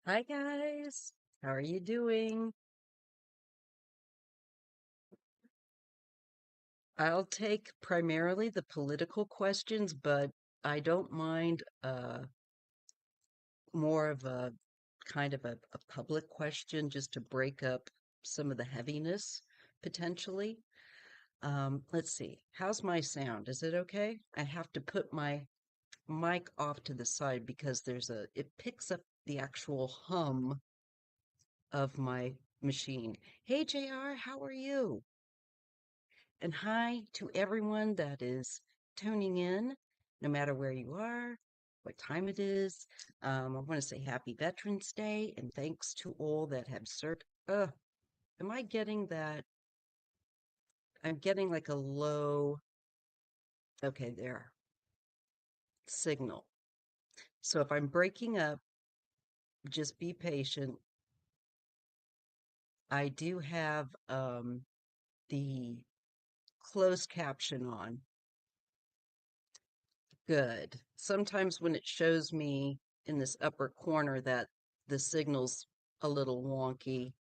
Hi guys, how are you doing? I'll take primarily the political questions, but I don't mind more of a kind of a public question just to break up some of the heaviness potentially. Let's see. How's my sound? Is it okay? I have to put my mic off to the side because it picks up the actual hum of my machine. Hey JR, how are you? And hi to everyone that is tuning in, no matter where you are, what time it is. I want to say happy Veterans Day and thanks to all that have served. Am I getting that? I'm getting like a low, okay, there, signal. So if I'm breaking up, just be patient. I do have the closed caption on. Good. Sometimes when it shows me in this upper corner that the signal's a little wonky,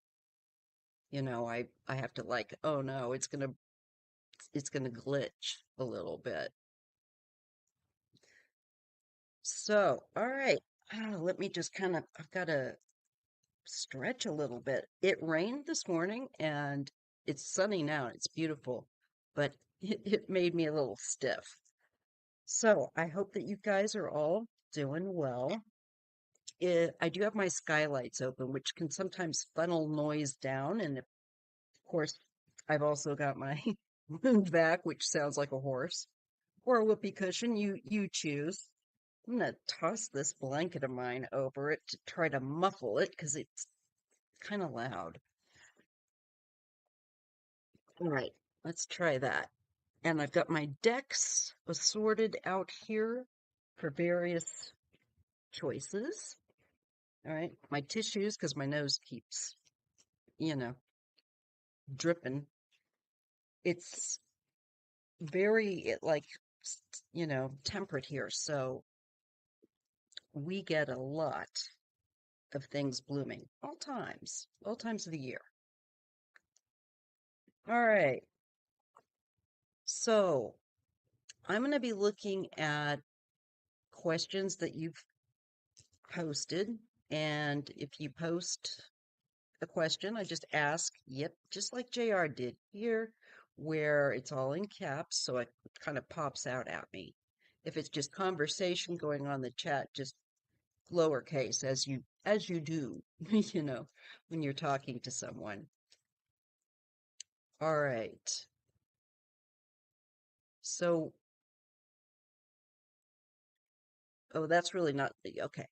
I have to like, oh no, it's gonna glitch a little bit. So, all right. Let me just I've got to stretch a little bit. It rained this morning and it's sunny now. It's beautiful, but it made me a little stiff. So I hope that you guys are all doing well. I do have my skylights open, which can sometimes funnel noise down. And of course, I've also got my back, which sounds like a horse, or a whoopee cushion. You choose. I'm gonna toss this blanket of mine over it to try to muffle it because it's kind of loud. All right, let's try that. And I've got my decks assorted out here for various choices. All right, my tissues because my nose keeps, you know, dripping. It's like temperate here, so we get a lot of things blooming all times of the year. All right, so I'm going to be looking at questions that you've posted, and if you post a question, I just ask, yep, just like JR did here, where it's all in caps, so it kind of pops out at me. If it's just conversation going on in the chat, just lowercase as you do, when you're talking to someone. All right. So, oh, that's really not okay.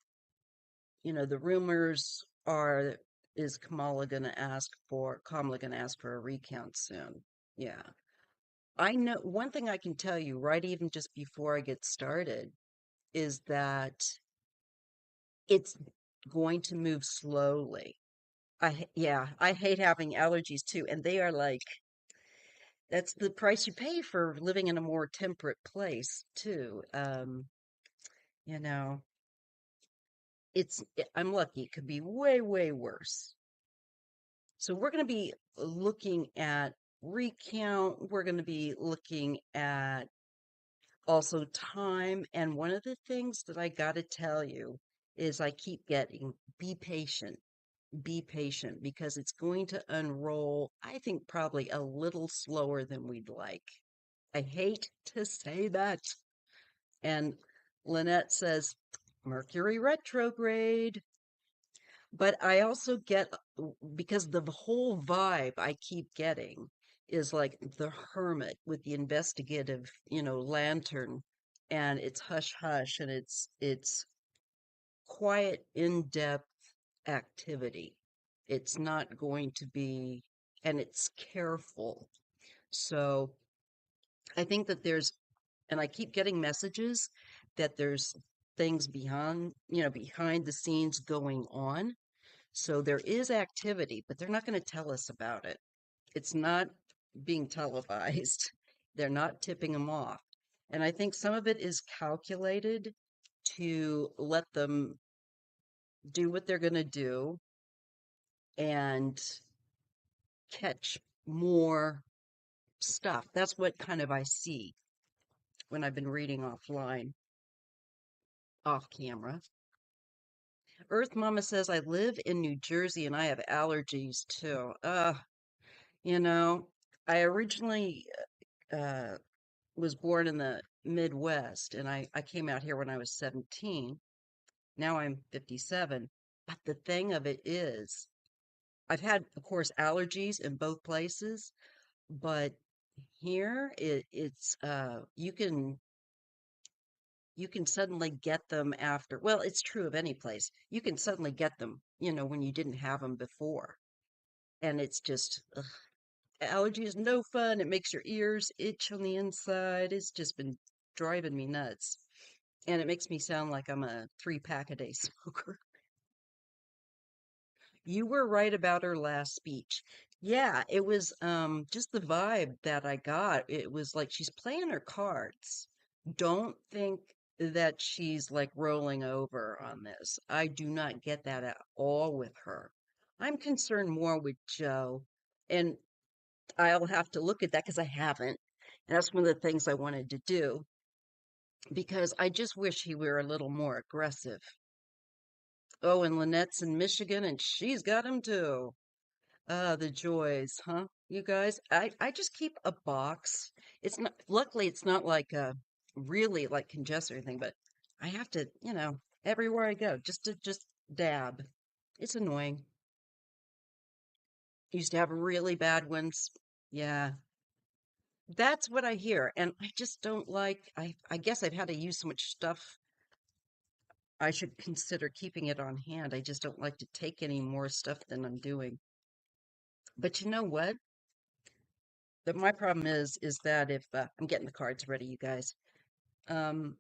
The rumors are is Kamala gonna ask for a recount soon? Yeah. I know one thing I can tell you, right, even just before I get started, is that it's going to move slowly. Yeah, I hate having allergies too, and they are like that's the price you pay for living in a more temperate place too. You know, I'm lucky. It could be way, way worse. So we're going to be looking at recount. We're going to be looking at also time. And one of the things that I got to tell you is I keep getting be patient because it's going to unroll, I think, probably a little slower than we'd like. I hate to say that. And Lynette says, Mercury retrograde. But I also get, because the whole vibe I keep getting is like the hermit with the investigative, lantern, and it's hush hush and it's quiet, in-depth activity. It's not going to be, and it's careful. So I think that and I keep getting messages that there's things behind the scenes going on. So there is activity, but they're not going to tell us about it. It's not being televised. They're not tipping them off. And I think some of it is calculated to let them do what they're going to do and catch more stuff. That's what kind of I see when I've been reading offline, off camera. Earth Mama says, I live in New Jersey and I have allergies too. You know, I originally uh, was born in the Midwest and I came out here when I was 17. Now I'm 57. But the thing of it is, I've had, of course, allergies in both places, but here it's you can suddenly get them after. Well, it's true of any place. You can suddenly get them, when you didn't have them before. And it's just ugh. Allergy is no fun. It makes your ears itch on the inside. It's just been driving me nuts. And it makes me sound like I'm a 3 pack a day smoker. You were right about her last speech. Yeah, it was just the vibe that I got. It was like she's playing her cards. Don't think that she's like rolling over on this. I do not get that at all with her. I'm concerned more with Joe, and I'll have to look at that because I haven't. And that's one of the things I wanted to do because I just wish he were a little more aggressive. Oh, and Lynette's in Michigan and she's got him too. Ah, the joys, huh? You guys, I just keep a box. It's not, luckily it's not like really like congested or anything, but I have to, everywhere I go, just dab. It's annoying. Used to have really bad ones. Yeah. That's what I hear. And I just don't like I guess I've had to use so much stuff. I should consider keeping it on hand. I just don't like to take any more stuff than I'm doing. But you know what? My problem is that if I'm getting the cards ready, you guys. Um,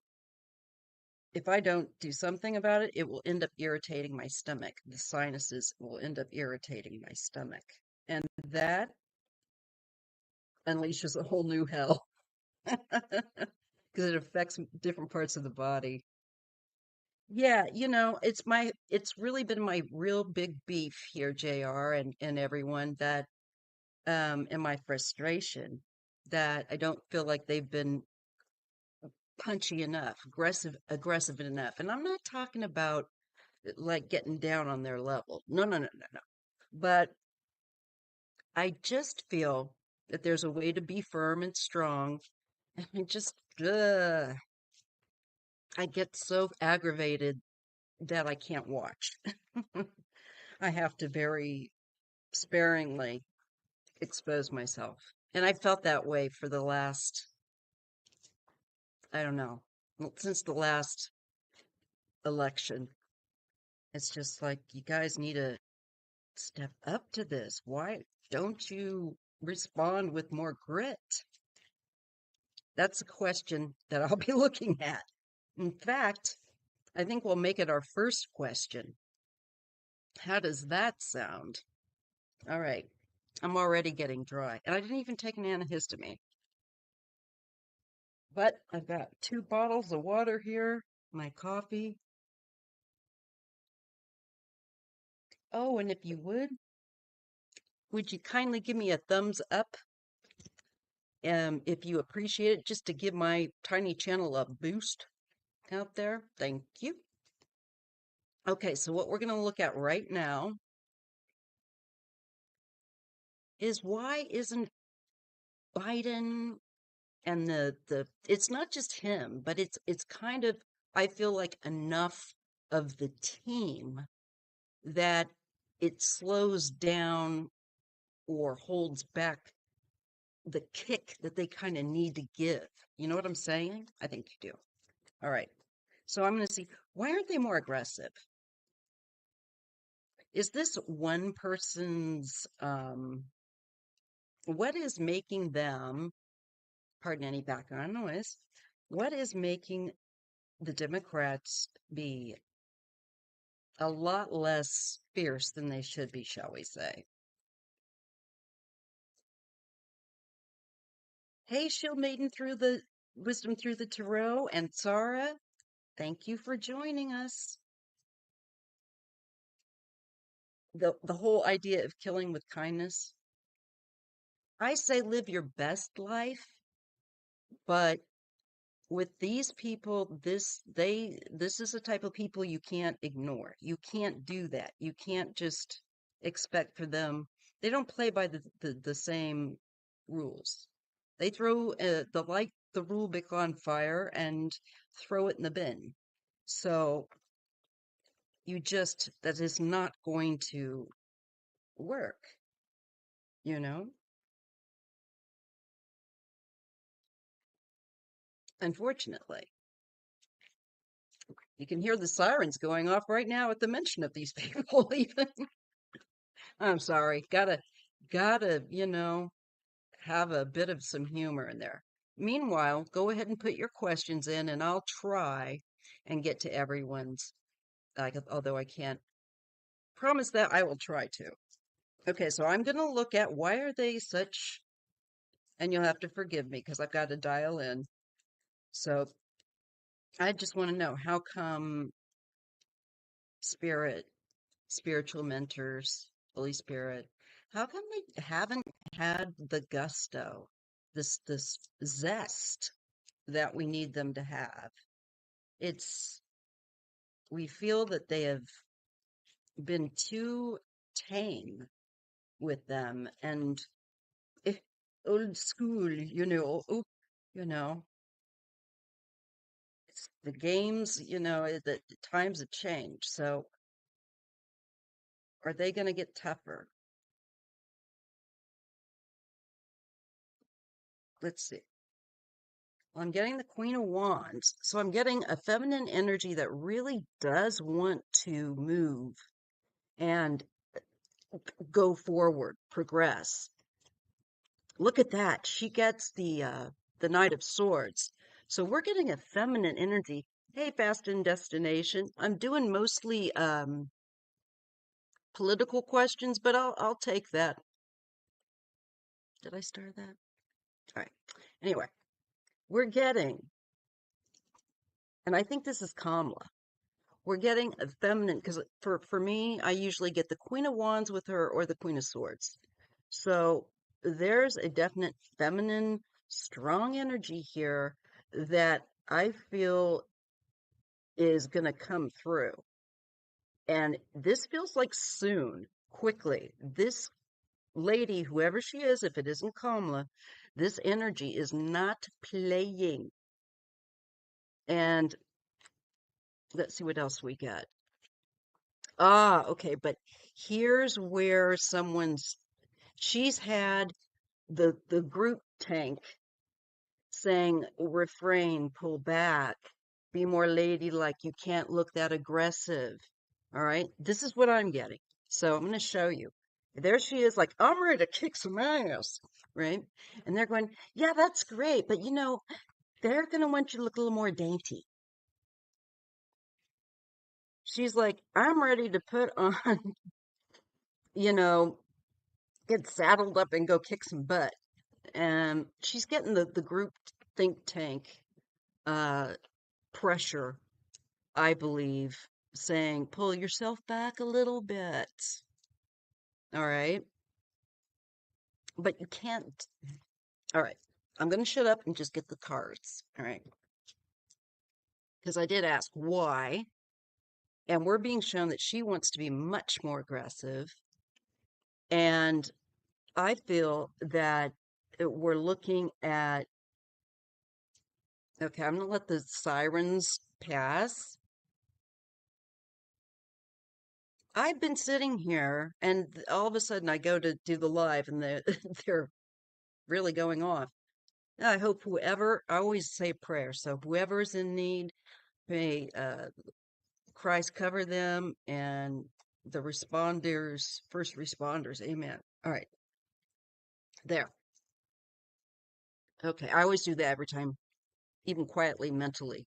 if I don't do something about it, it will end up irritating my stomach. The sinuses will end up irritating my stomach, and that unleashes a whole new hell because it affects different parts of the body. Yeah, it's really been my real big beef here, JR, and everyone that and my frustration that I don't feel like they've been punchy enough, aggressive enough. And I'm not talking about like getting down on their level. No, no, no, no, no. But I just feel that there's a way to be firm and strong. And I get so aggravated that I can't watch. I have to very sparingly expose myself. And I felt that way for the last, I don't know, well, since the last election. It's just like, you guys need to step up to this. Why don't you respond with more grit? That's a question that I'll be looking at. In fact, I think we'll make it our first question. How does that sound? All right. I'm already getting dry, and I didn't even take an antihistamine. But I've got 2 bottles of water here, my coffee. Oh, and if you would you kindly give me a thumbs up if you appreciate it, just to give my tiny channel a boost out there? Thank you. Okay, so what we're going to look at right now is why isn't Biden and the it's not just him, but it's kind of, I feel like, enough of the team that it slows down or holds back the kick that they kind of need to give. You know what I'm saying? I think you do. All right. So I'm going to see, why aren't they more aggressive? Is this one person's what is making them, pardon any background noise, what is making the Democrats be a lot less fierce than they should be, shall we say? Hey, Shield Maiden through the Wisdom through the Tarot, and Sarah, thank you for joining us. the whole idea of killing with kindness. I say live your best life, but with these people, this is a type of people you can't ignore. You can't do that. You can't just expect for them. They don't play by the same rules. They throw the light the rule book on fire and throw it in the bin. So that is not going to work, you know? Unfortunately. You can hear the sirens going off right now at the mention of these people, even. I'm sorry. Gotta, have a bit of some humor in there. Meanwhile, go ahead and put your questions in and I'll try and get to everyone's. Although I can't promise that, I will try to. Okay, so I'm going to look at why are they such, and you'll have to forgive me because I've got to dial in. So I just want to know how come spirit, spiritual mentors, Holy Spirit, how come they haven't had the gusto, this zest that we need them to have? It's we feel that they have been too tame with them and eh, old school, you know, it's the games, the times have changed. So are they going to get tougher? Let's see. Well, I'm getting the Queen of Wands. So I'm getting a feminine energy that really does want to move and go forward, progress. Look at that. She gets the Knight of Swords. So we're getting a feminine energy. Hey, Fast and Destination. I'm doing mostly political questions, but I'll take that. Did I start that? All right. Anyway, we're getting, and I think this is Kamala. We're getting a feminine because for me, I usually get the Queen of Wands with her or the Queen of Swords. So there's a definite feminine, strong energy here that I feel is going to come through. And this feels like soon, quickly. This lady, whoever she is, if it isn't Kamala, this energy is not playing. And let's see what else we got. Ah, okay, but here's where she's had the group tank saying refrain, pull back, be more ladylike, you can't look that aggressive. All right, this is what I'm getting. So I'm going to show you. There she is, like, I'm ready to kick some ass, right? And they're going, yeah, that's great, but they're going to want you to look a little more dainty. She's like, I'm ready to put on, you know, get saddled up and go kick some butt. And she's getting the group think tank uh, pressure, I believe, saying, pull yourself back a little bit. All right. But you can't. All right. I'm going to shut up and just get the cards. All right. Because I did ask why. And we're being shown that she wants to be much more aggressive. And I feel that we're looking at, okay, I'm going to let the sirens pass. I've been sitting here and all of a sudden I go to do the live and they're really going off. I hope I always say prayer. So whoever's in need, may Christ cover them and the responders, first responders. Amen. All right. There. Okay. I always do that every time, even quietly, mentally.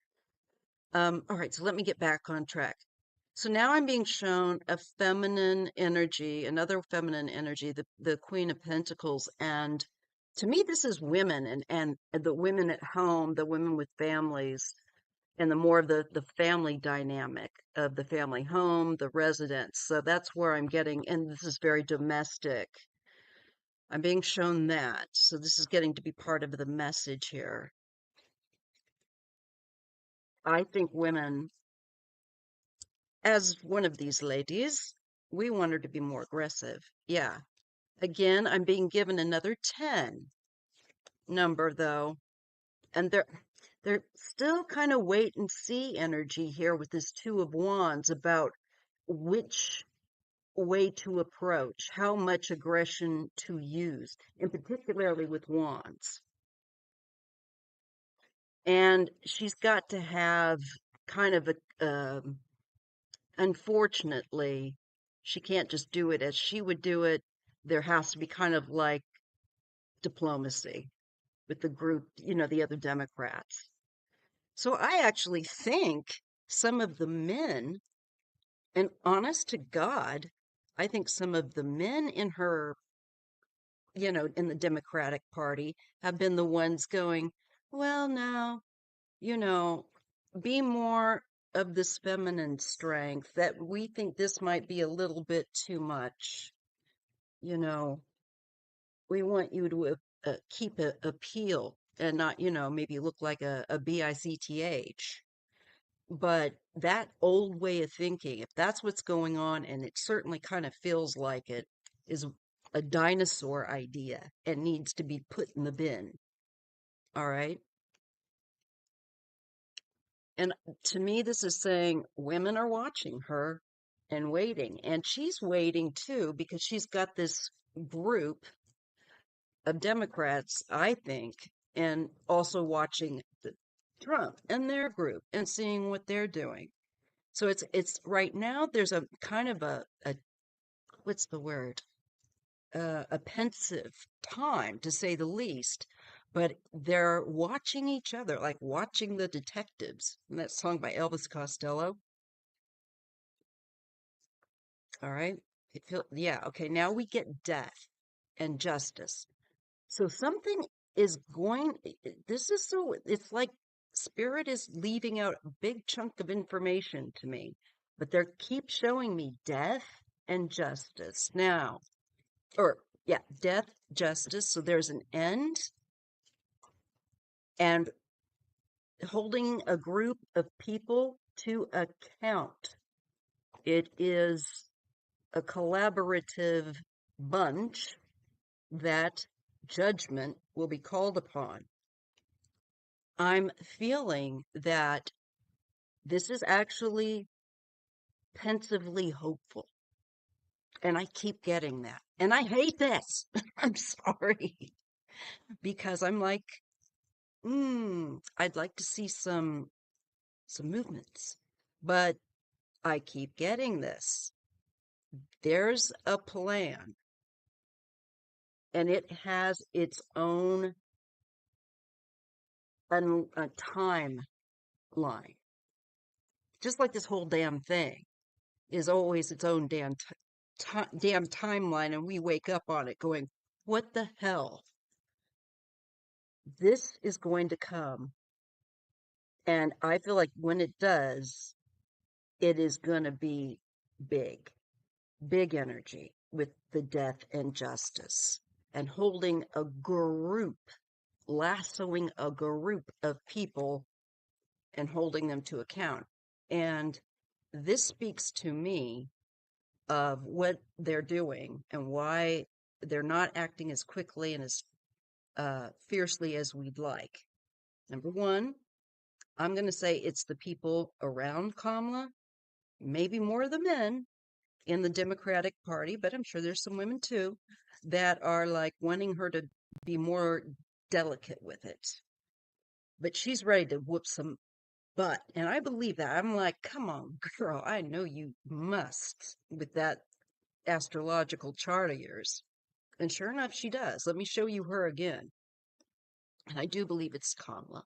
All right. So let me get back on track. So now I'm being shown a feminine energy, another feminine energy, the Queen of Pentacles. And to me, this is women and the women at home, the women with families. and the more of the family dynamic of the family home, the residence. So that's where I'm getting, and this is very domestic. I'm being shown that. So this is getting to be part of the message here. I think women, as one of these ladies, we want her to be more aggressive. Yeah. Again, I'm being given another 10 number though. And they're still kind of wait and see energy here with this Two of Wands about which way to approach, how much aggression to use, and particularly with wands. And she's got to have kind of unfortunately, she can't just do it as she would do it. There has to be kind of like diplomacy with the group, the other Democrats. So I actually think some of the men, and honest to God, I think some of the men in her, in the Democratic Party have been the ones going, well, now, you know, be more of this feminine strength, that we think this might be a little bit too much. You know, we want you to keep a appeal and not, maybe look like a bicth. But that old way of thinking, if that's what's going on, and it certainly kind of feels like it, is a dinosaur idea and needs to be put in the bin. All right. And to me, this is saying women are watching her and waiting. And she's waiting too, because she's got this group of Democrats, I think, and also watching Trump and their group and seeing what they're doing. So it's right now there's a kind of a what's the word? A pensive time, to say the least. But they're watching each other, like watching the detectives. And that song by Elvis Costello. All right. Yeah. Okay. Now we get death and justice. So something is going, this is so, it's like spirit is leaving out a big chunk of information to me, but they keep showing me death and justice now, or yeah, death, justice. So there's an end, and holding a group of people to account. It is a collaborative bunch that judgment will be called upon. I'm feeling that this is actually pensively hopeful. And I keep getting that. And I hate this. I'm sorry. Because I'm like, I'd like to see some movements. But I keep getting this. There's a plan. And it has its own timeline. Just like this whole damn thing is always its own damn timeline, and we wake up on it going, what the hell? This is going to come. And I feel like when it does, it is going to be big, big energy with the death and justice, and holding a group, lassoing a group of people and holding them to account. And this speaks to me of what they're doing and why they're not acting as quickly and as fiercely as we'd like. Number one, I'm going to say it's the people around Kamala, maybe more of the men in the Democratic Party, but I'm sure there's some women too that are like wanting her to be more delicate with it. But she's ready to whoop some butt. And I believe that. I'm like, come on, girl, I know you must with that astrological chart of yours. And sure enough, she does. Let me show you her again. And I do believe it's Kamala,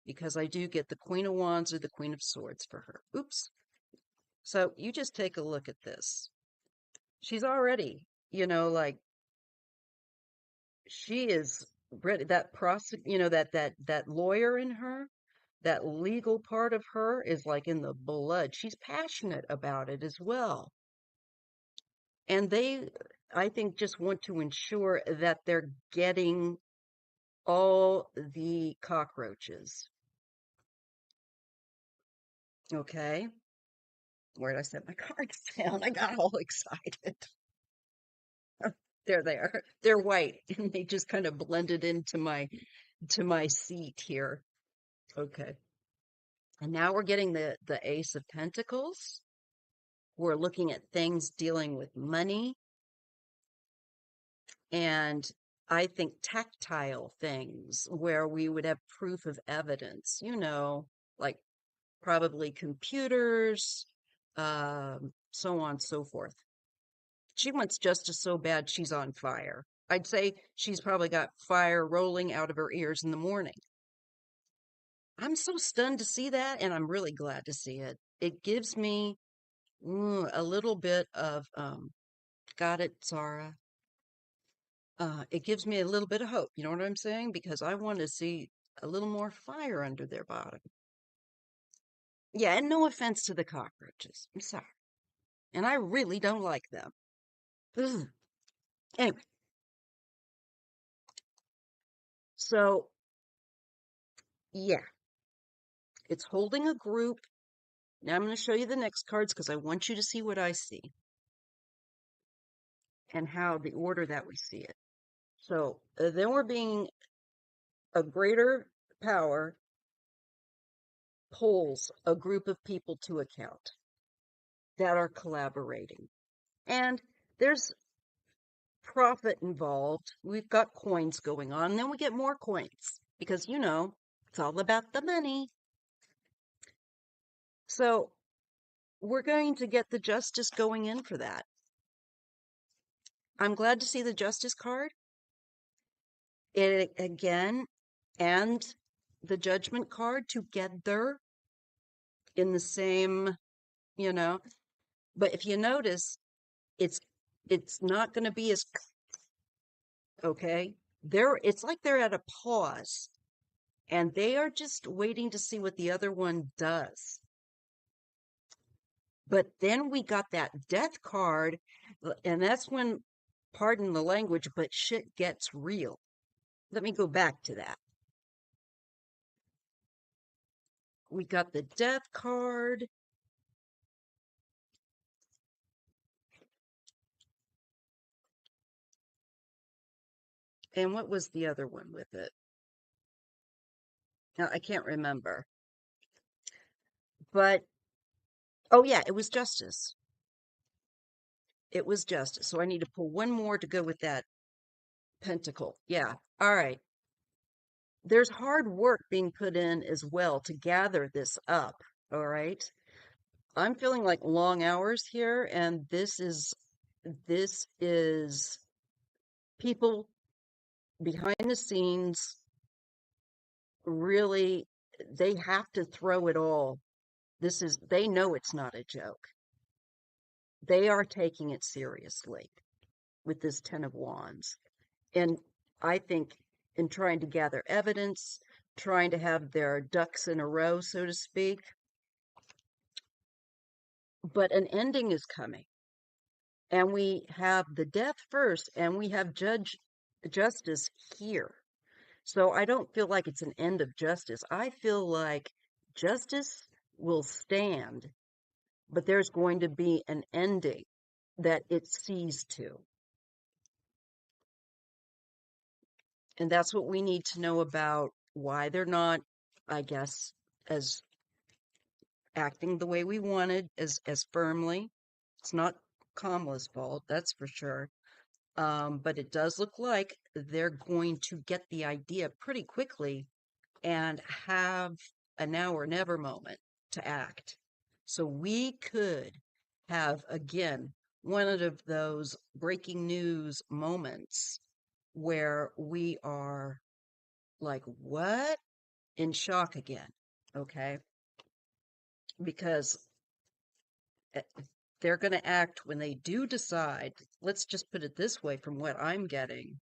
because I do get the Queen of Wands or the Queen of Swords for her. Oops. So you just take a look at this. She's already, like she is ready. That that lawyer in her, that legal part of her is like in the blood. She's passionate about it as well. And they, I think, just want to ensure that they're getting all the cockroaches. Okay. Where did I set my cards down? I got all excited. There they are. They're white and they just kind of blended into my seat here. Okay. And now we're getting the Ace of Pentacles. We're looking at things dealing with money and I think tactile things where we would have proof of evidence, like probably computers, so on and so forth. She wants justice so bad she's on fire. I'd say she's probably got fire rolling out of her ears in the morning. I'm so stunned to see that, and I'm really glad to see it. It gives me a little bit of, got it, Zara. It gives me a little bit of hope. You know what I'm saying? Because I want to see a little more fire under their bottom. Yeah, and no offense to the cockroaches. I'm sorry. And I really don't like them. Ugh. Anyway, so yeah, it's holding a group. Now I'm going to show you the next cards because I want you to see what I see and how the order that we see it. So then we're being a greater power pulls a group of people to account that are collaborating. And there's profit involved. We've got coins going on, and then we get more coins because, it's all about the money. So we're going to get the justice going in for that. I'm glad to see the justice card. It again, and the judgment card together in the same, you know. But if you notice, it's it's not going to be as okay. It's like they're at a pause and they are just waiting to see what the other one does. But then we got that death card, and that's when, pardon the language, but shit gets real. Let me go back to that. We got the death card. And what was the other one with it? Now, I can't remember. But, oh yeah, it was justice. It was justice. So I need to pull one more to go with that pentacle. Yeah. All right. There's hard work being put in as well to gather this up. All right. I'm feeling like long hours here, and this is people behind the scenes really, they have to throw it all. They know it's not a joke. They are taking it seriously with this Ten of Wands. And I think in trying to gather evidence, trying to have their ducks in a row, so to speak. But an ending is coming. And we have the death first, and we have justice here. So I don't feel like it's an end of justice. I feel like justice will stand, but there's going to be an ending that it sees to. And that's what we need to know about why they're not, I guess, as acting the way we wanted, as firmly. It's not Kamala's fault, that's for sure. But it does look like they're going to get the idea pretty quickly and have a now or never moment to act. So we could have, again, one of those breaking news moments where we are like, what? In shock again. Okay. Because eh, they're going to act when they do decide. Let's just put it this way from what I'm getting.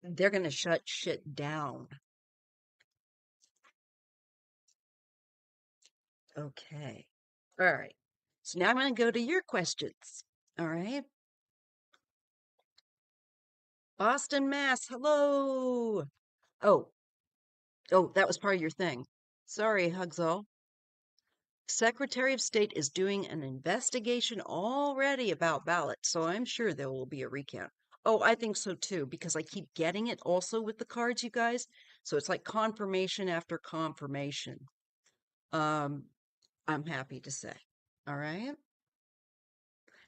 They're going to shut shit down. Okay. All right. So now I'm going to go to your questions. All right. Boston, Mass. Hello. Oh, oh, that was part of your thing. Sorry, Hugsall. Secretary of State is doing an investigation already about ballots, so I'm sure there will be a recount. Oh, I think so too, because I keep getting it also with the cards, you guys. So it's like confirmation after confirmation. Um, I'm happy to say. All right.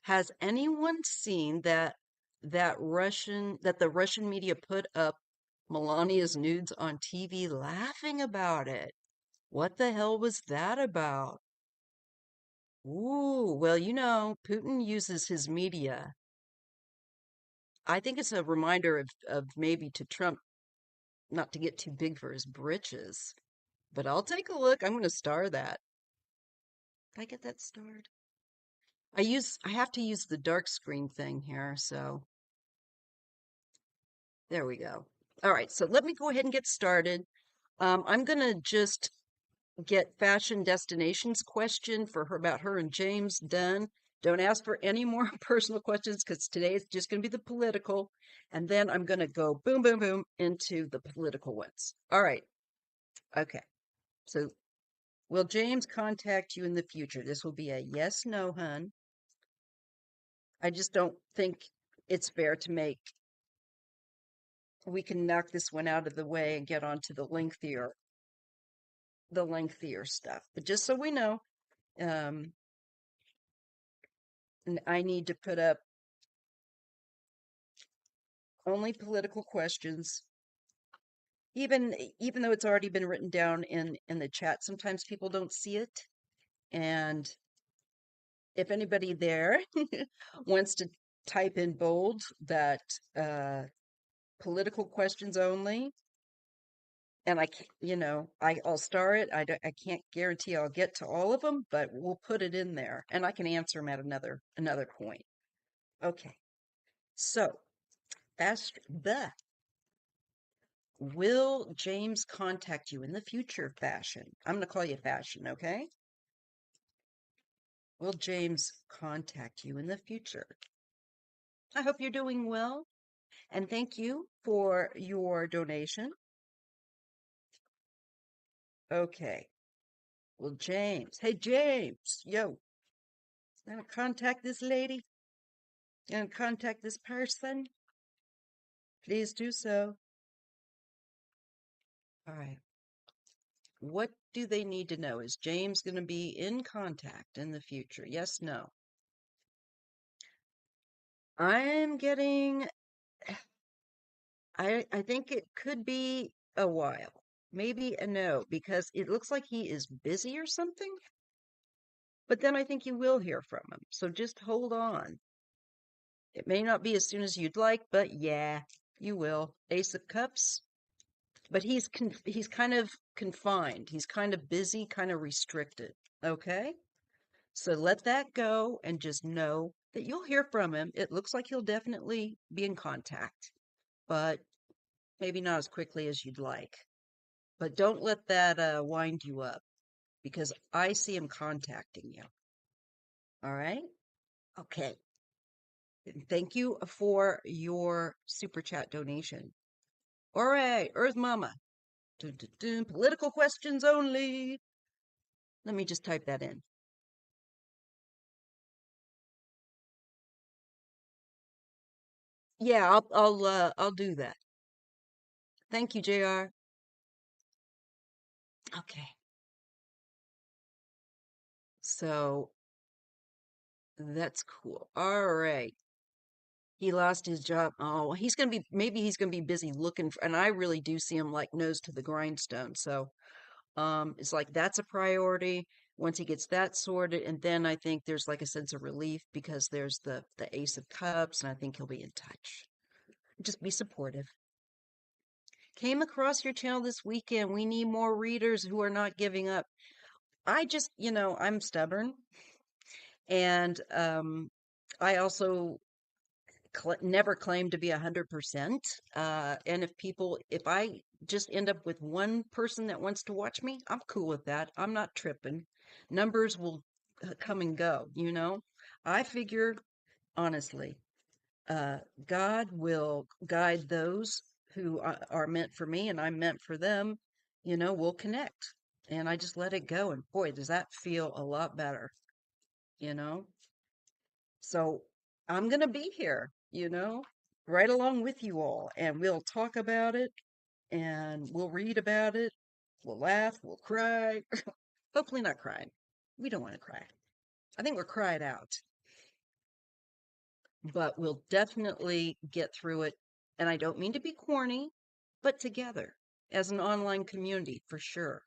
Has anyone seen that the Russian media put up Melania's nudes on TV laughing about it? What the hell was that about? Ooh, well, Putin uses his media. I think it's a reminder of maybe to Trump not to get too big for his britches. But I'll take a look. I'm going to star that. Did I get that starred? I have to use the dark screen thing here, so there we go. All right, so let me go ahead and get started. I'm going to just get fashion destinations question for her about her and James done. Don't ask for any more personal questions because today it's just going to be the political. And then I'm going to go boom, boom, boom into the political ones. All right. Okay. So will James contact you in the future? This will be a yes, no, hun. I just don't think it's fair to make. We can knock this one out of the way and get on to the lengthier stuff. But just so we know, um, I need to put up only political questions. Even though it's already been written down in the chat, sometimes people don't see it. And if anybody there wants to type in bold that uh, political questions only, and I'll star it. I can't guarantee I'll get to all of them, but we'll put it in there, and I can answer them at another point. Okay, so ask the will James contact you in the future, Fashion? I'm going to call you Fashion, okay? Will James contact you in the future? I hope you're doing well, and thank you for your donation. Okay. Will James, hey James, yo, gonna contact this lady? Gonna contact this person? Please do so. All right. What do they need to know? Is James going to be in contact in the future? Yes, no. I'm getting, I think it could be a while. Maybe a no, because it looks like he is busy or something. But then I think you will hear from him. So just hold on. It may not be as soon as you'd like, but yeah, you will. Ace of Cups. But he's kind of confined. He's kind of busy, kind of restricted. Okay? So let that go and just know that you'll hear from him. It looks like he'll definitely be in contact, but maybe not as quickly as you'd like. But don't let that wind you up because I see him contacting you. All right? Okay. Thank you for your super chat donation. All right, Earth Mama. Dun, dun, dun, political questions only. Let me just type that in. Yeah, I'll do that. Thank you, JR. Okay. So that's cool. All right. He lost his job. Oh, maybe he's gonna be busy looking for, and I really do see him like nose to the grindstone. So, it's like that's a priority once he gets that sorted, and then I think there's like a sense of relief because there's the Ace of Cups, and I think he'll be in touch. Just be supportive. Came across your channel this weekend. We need more readers who are not giving up. I'm stubborn, and I also never claim to be 100%. And if I just end up with one person that wants to watch me, I'm cool with that. I'm not tripping. Numbers will come and go, you know? I figure, honestly, uh, God will guide those who are meant for me and I'm meant for them. You know, we'll connect. And I just let it go. And boy, does that feel a lot better, you know? So I'm going to be here, you know, right along with you all. And we'll talk about it and we'll read about it. We'll laugh. We'll cry. Hopefully, not crying. We don't want to cry. I think we're cried out, but we'll definitely get through it. And I don't mean to be corny, but together as an online community for sure.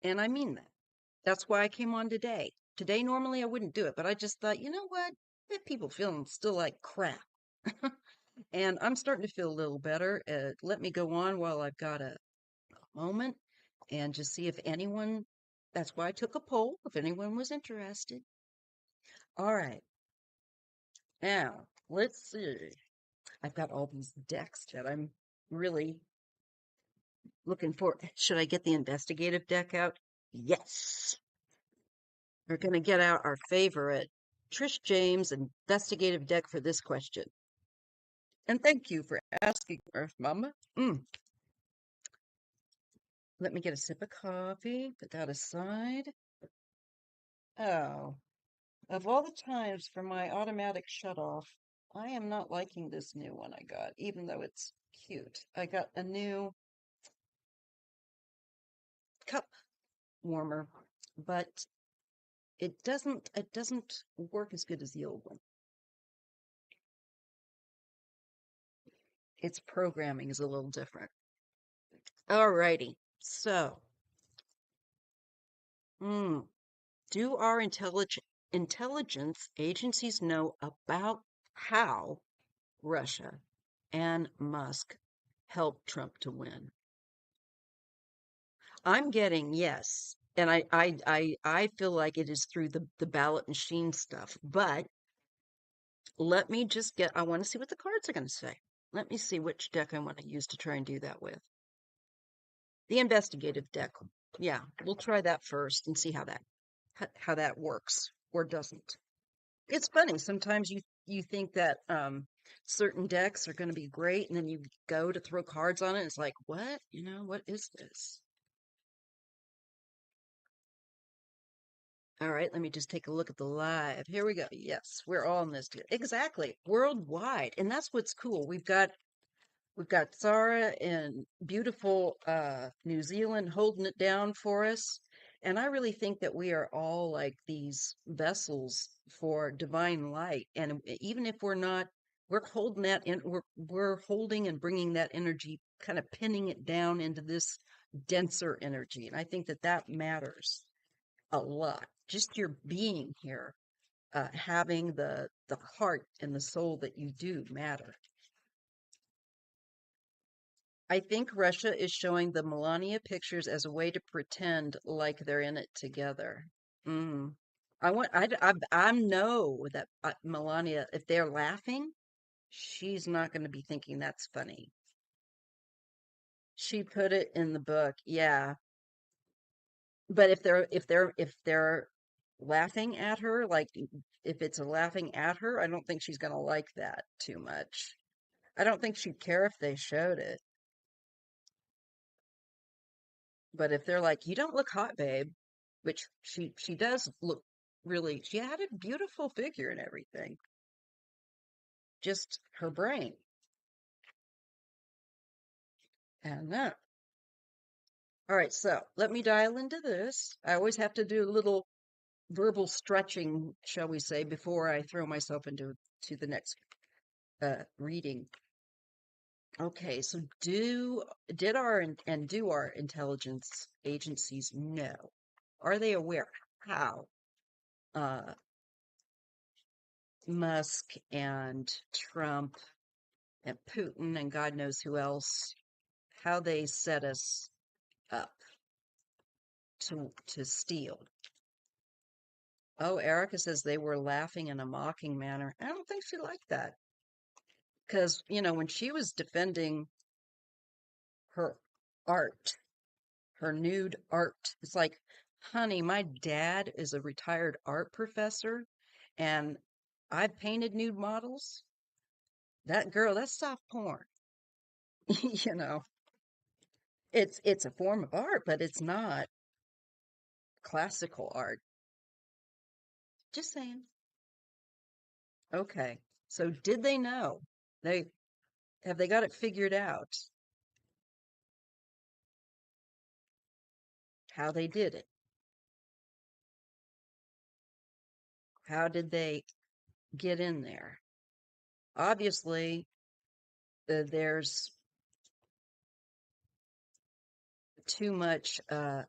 And I mean that. That's why I came on today. Today, normally I wouldn't do it, but I just thought, you know what? If people feeling still like crap. And I'm starting to feel a little better. Let me go on while I've got a moment and just see if anyone, that's why I took a poll, if anyone was interested. All right. Now, let's see. I've got all these decks that I'm really looking for. Should I get the investigative deck out? Yes. We're going to get out our favorite Trish James investigative deck for this question. And thank you for asking, Earth Mama. Let me get a sip of coffee, put that aside. Oh, of all the times for my automatic shut off, I am not liking this new one I got, even though it's cute. I got a new cup warmer, but it doesn't work as good as the old one. Its programming is a little different. Alrighty. So, mm, do our intelligence agencies know about how Russia and Musk helped Trump to win? I'm getting yes. And I feel like it is through the ballot machine stuff. But let me just get, I want to see what the cards are going to say. Let me see which deck I want to use to try and do that with. The investigative deck. Yeah, we'll try that first and see how that works or doesn't. It's funny. Sometimes you think that certain decks are going to be great, and then you go to throw cards on it. And it's like, what? You know, what is this? All right, let me just take a look at the live. Here we go. Yes, we're all in this together. Exactly. Worldwide. And that's what's cool. We've got Sarah in beautiful New Zealand holding it down for us. And I really think that we are all like these vessels for divine light. And even if we're not, we're holding that in, we're holding and bringing that energy, kind of pinning it down into this denser energy. And I think that that matters a lot. Just your being here, having the heart and the soul that you do matter. I think Russia is showing the Melania pictures as a way to pretend like they're in it together. Mm. I know that Melania, if they're laughing, she's not going to be thinking that's funny. She put it in the book, yeah. But if they're laughing at her, like if it's a laughing at her, I don't think she's going to like that too much. I don't think she'd care if they showed it. But if they're like, "You don't look hot, babe," which she does look really, she had a beautiful figure and everything. Just her brain. And that. All right, so let me dial into this. I always have to do a little verbal stretching, shall we say, before I throw myself into the next reading. Okay, so do our intelligence agencies know? Are they aware how uh, Musk and Trump and Putin and God knows who else, how they set us up to steal? Oh, Erica says they were laughing in a mocking manner. I don't think she liked that because when she was defending. her art, her nude art. It's like, honey, my dad is a retired art professor and I've painted nude models. That girl, that's soft porn. You know, it's a form of art, but it's not classical art. Just saying. Okay. So did they know? They have they got it figured out how they did it? How did they get in there? Obviously, there's too much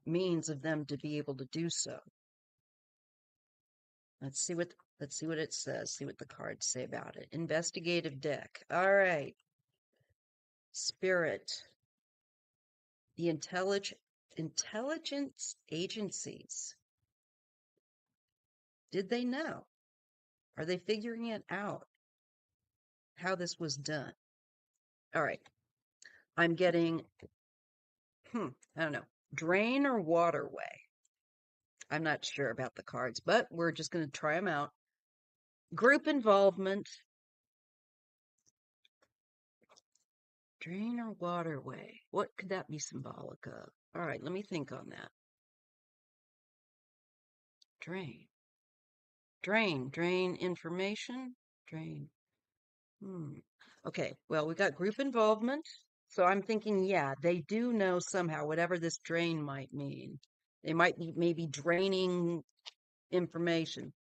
means of them to be able to do so. Let's see what it says. See what the cards say about it. Investigative deck. All right. Spirit. The intelligence agencies. Did they know? Are they figuring it out how this was done? All right. I'm getting I don't know. Drain or waterway. I'm not sure about the cards, but we're just going to try them out. Group involvement. Drain or waterway. What could that be symbolic of? All right, let me think on that. Drain. Drain information. Drain. Okay, well, we got group involvement. So I'm thinking, yeah, they do know somehow, whatever this drain might mean. They might be maybe draining information.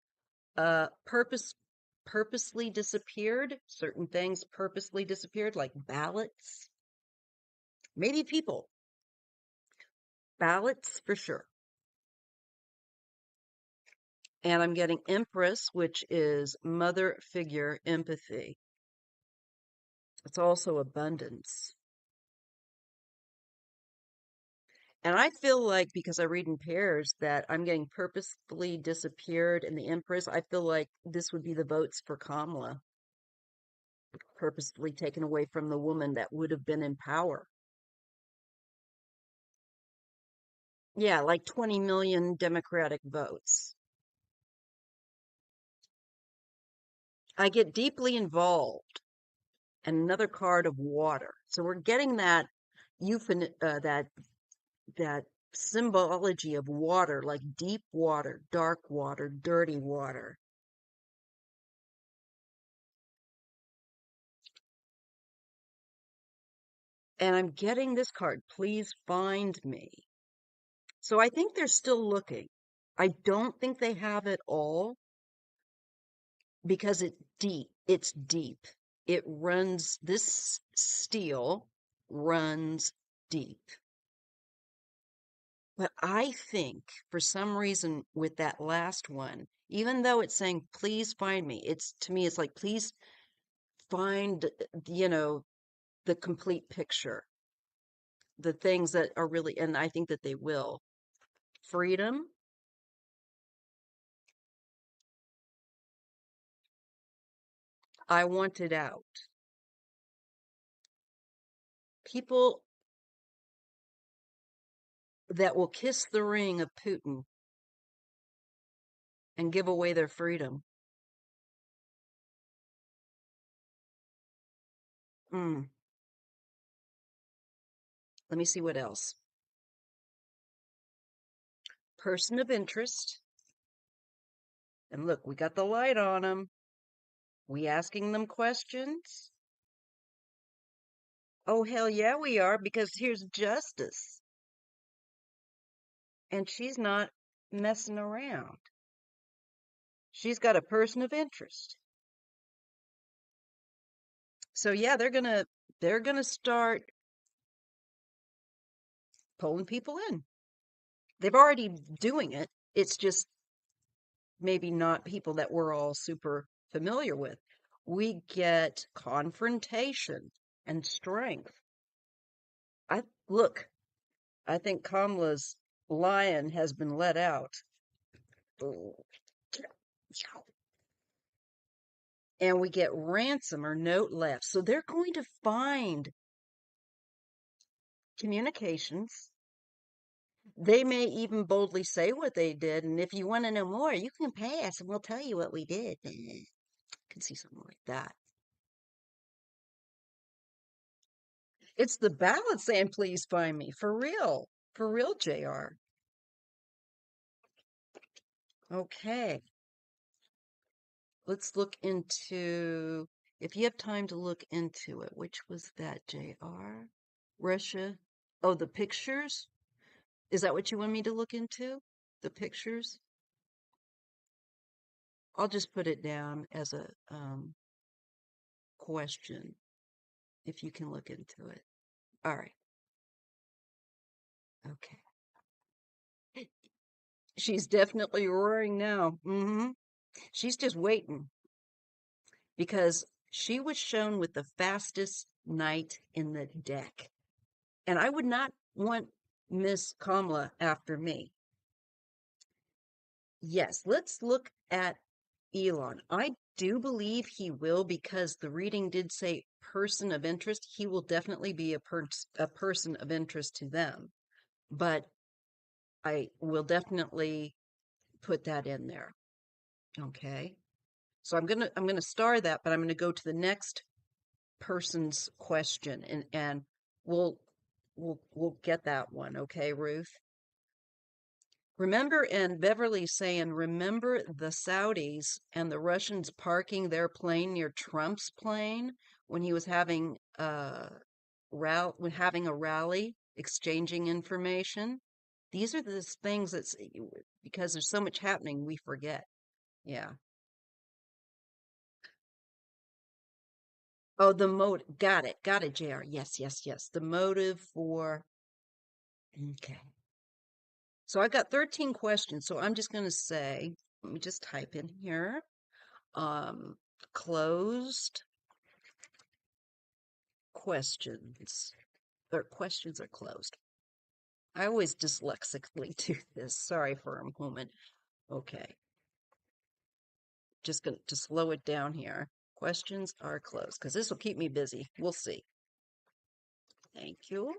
Purposely disappeared. Certain things purposely disappeared, like ballots. Maybe people. Ballots for sure. And I'm getting Empress, which is mother figure empathy. It's also abundance. And I feel like because I read in pairs that I'm getting purposefully disappeared in the Empress, I feel like this would be the votes for Kamala, purposefully taken away from the woman that would have been in power. Yeah, like 20 million Democratic votes. I get deeply involved. And another card of water. So we're getting that that symbology of water, like deep water, dark water, dirty water. And I'm getting this card, please find me. So I think they're still looking. I don't think they have it all because it's deep. It runs, this steel runs deep. But I think for some reason with that last one, even though it's saying, please find me, it's to me, it's like, please find, you know, the complete picture, the things that are really, and I think that they will. Freedom. I want it out. People that will kiss the ring of Putin and give away their freedom. Mm. Let me see what else. Person of interest. And look, we got the light on them. We asking them questions. Oh, hell yeah, we are, because here's justice. And she's not messing around. She's got a person of interest. So yeah, they're gonna start pulling people in. They've already doing it. It's just maybe not people that we're all super familiar with. We get confrontation and strength. I look, I think Kamala's lion has been let out. And we get ransom or note left. So they're going to find communications. They may even boldly say what they did, and if you want to know more, you can pay us and we'll tell you what we did. I can see something like that. It's the ballot saying, please find me. For real. For real, JR. Okay. Let's look into, if you have time to look into it, which was that, JR? Russia. Oh, the pictures? Is that what you want me to look into? The pictures? I'll just put it down as a question if you can look into it. All right. Okay. She's definitely roaring now. She's just waiting because she was shown with the fastest knight in the deck. And I would not want Miss Kamala after me. Yes, let's look at Elon. I do believe he will because the reading did say person of interest. He will definitely be a person of interest to them. But I will definitely put that in there. Okay. So I'm gonna star that, but I'm gonna go to the next person's question and we'll we'll get that one, okay, Ruth? Remember, and Beverly saying, remember the Saudis and the Russians parking their plane near Trump's plane when he was having having a rally, exchanging information. These are the things that's because there's so much happening, we forget. Yeah. Oh, the motive. Got it, JR. Yes, yes, yes. The motive for. Okay. So I got 13 questions. So I'm just going to say, let me just type in here. Um, Closed questions. Or questions are closed. I always dyslexically do this. Sorry for a moment. Okay. Just going to slow it down here. Questions are closed because this will keep me busy. We'll see. Thank you.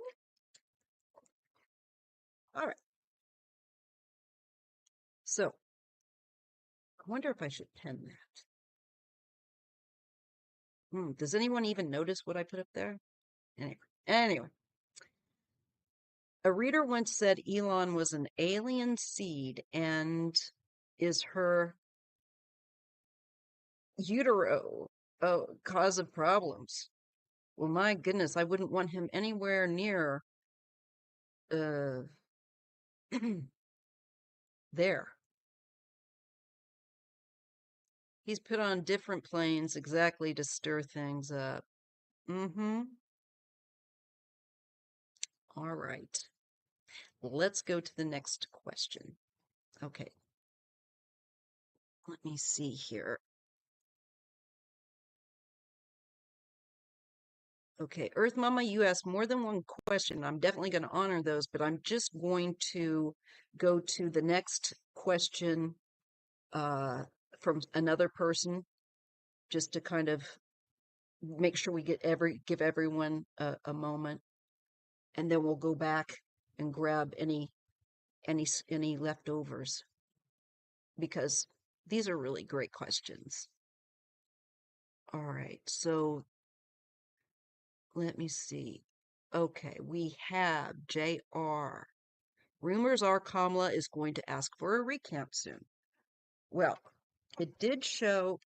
All right. So I wonder if I should pen that. Does anyone even notice what I put up there? Anyway, a reader once said Elon was an alien seed and is her utero cause of problems. Well, my goodness, I wouldn't want him anywhere near uh there. He's put on different planes exactly to stir things up. All right. Let's go to the next question. Okay. Let me see here. Okay, Earth Mama, you asked more than one question. I'm definitely going to honor those, but I'm just going to go to the next question from another person, just to kind of make sure we give everyone a moment, and then we'll go back and grab any leftovers because these are really great questions. All right, so let me see. Okay, we have JR. Rumors are Kamala is going to ask for a recount soon. Well, it did show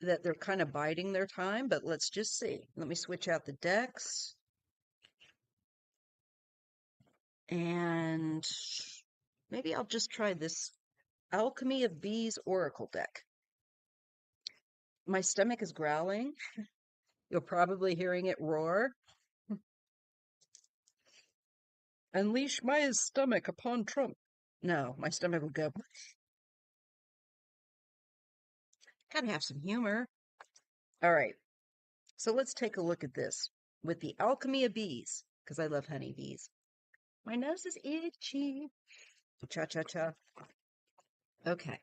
that they're kind of biding their time, but let's just see. Let me switch out the decks. And maybe I'll just try this Alchemy of Bees Oracle deck. My stomach is growling. You're probably hearing it roar. Unleash my stomach upon Trump. No, my stomach would go. Gotta have some humor. All right. So let's take a look at this with the Alchemy of Bees, because I love honeybees. My nose is itchy. Cha cha cha. Okay.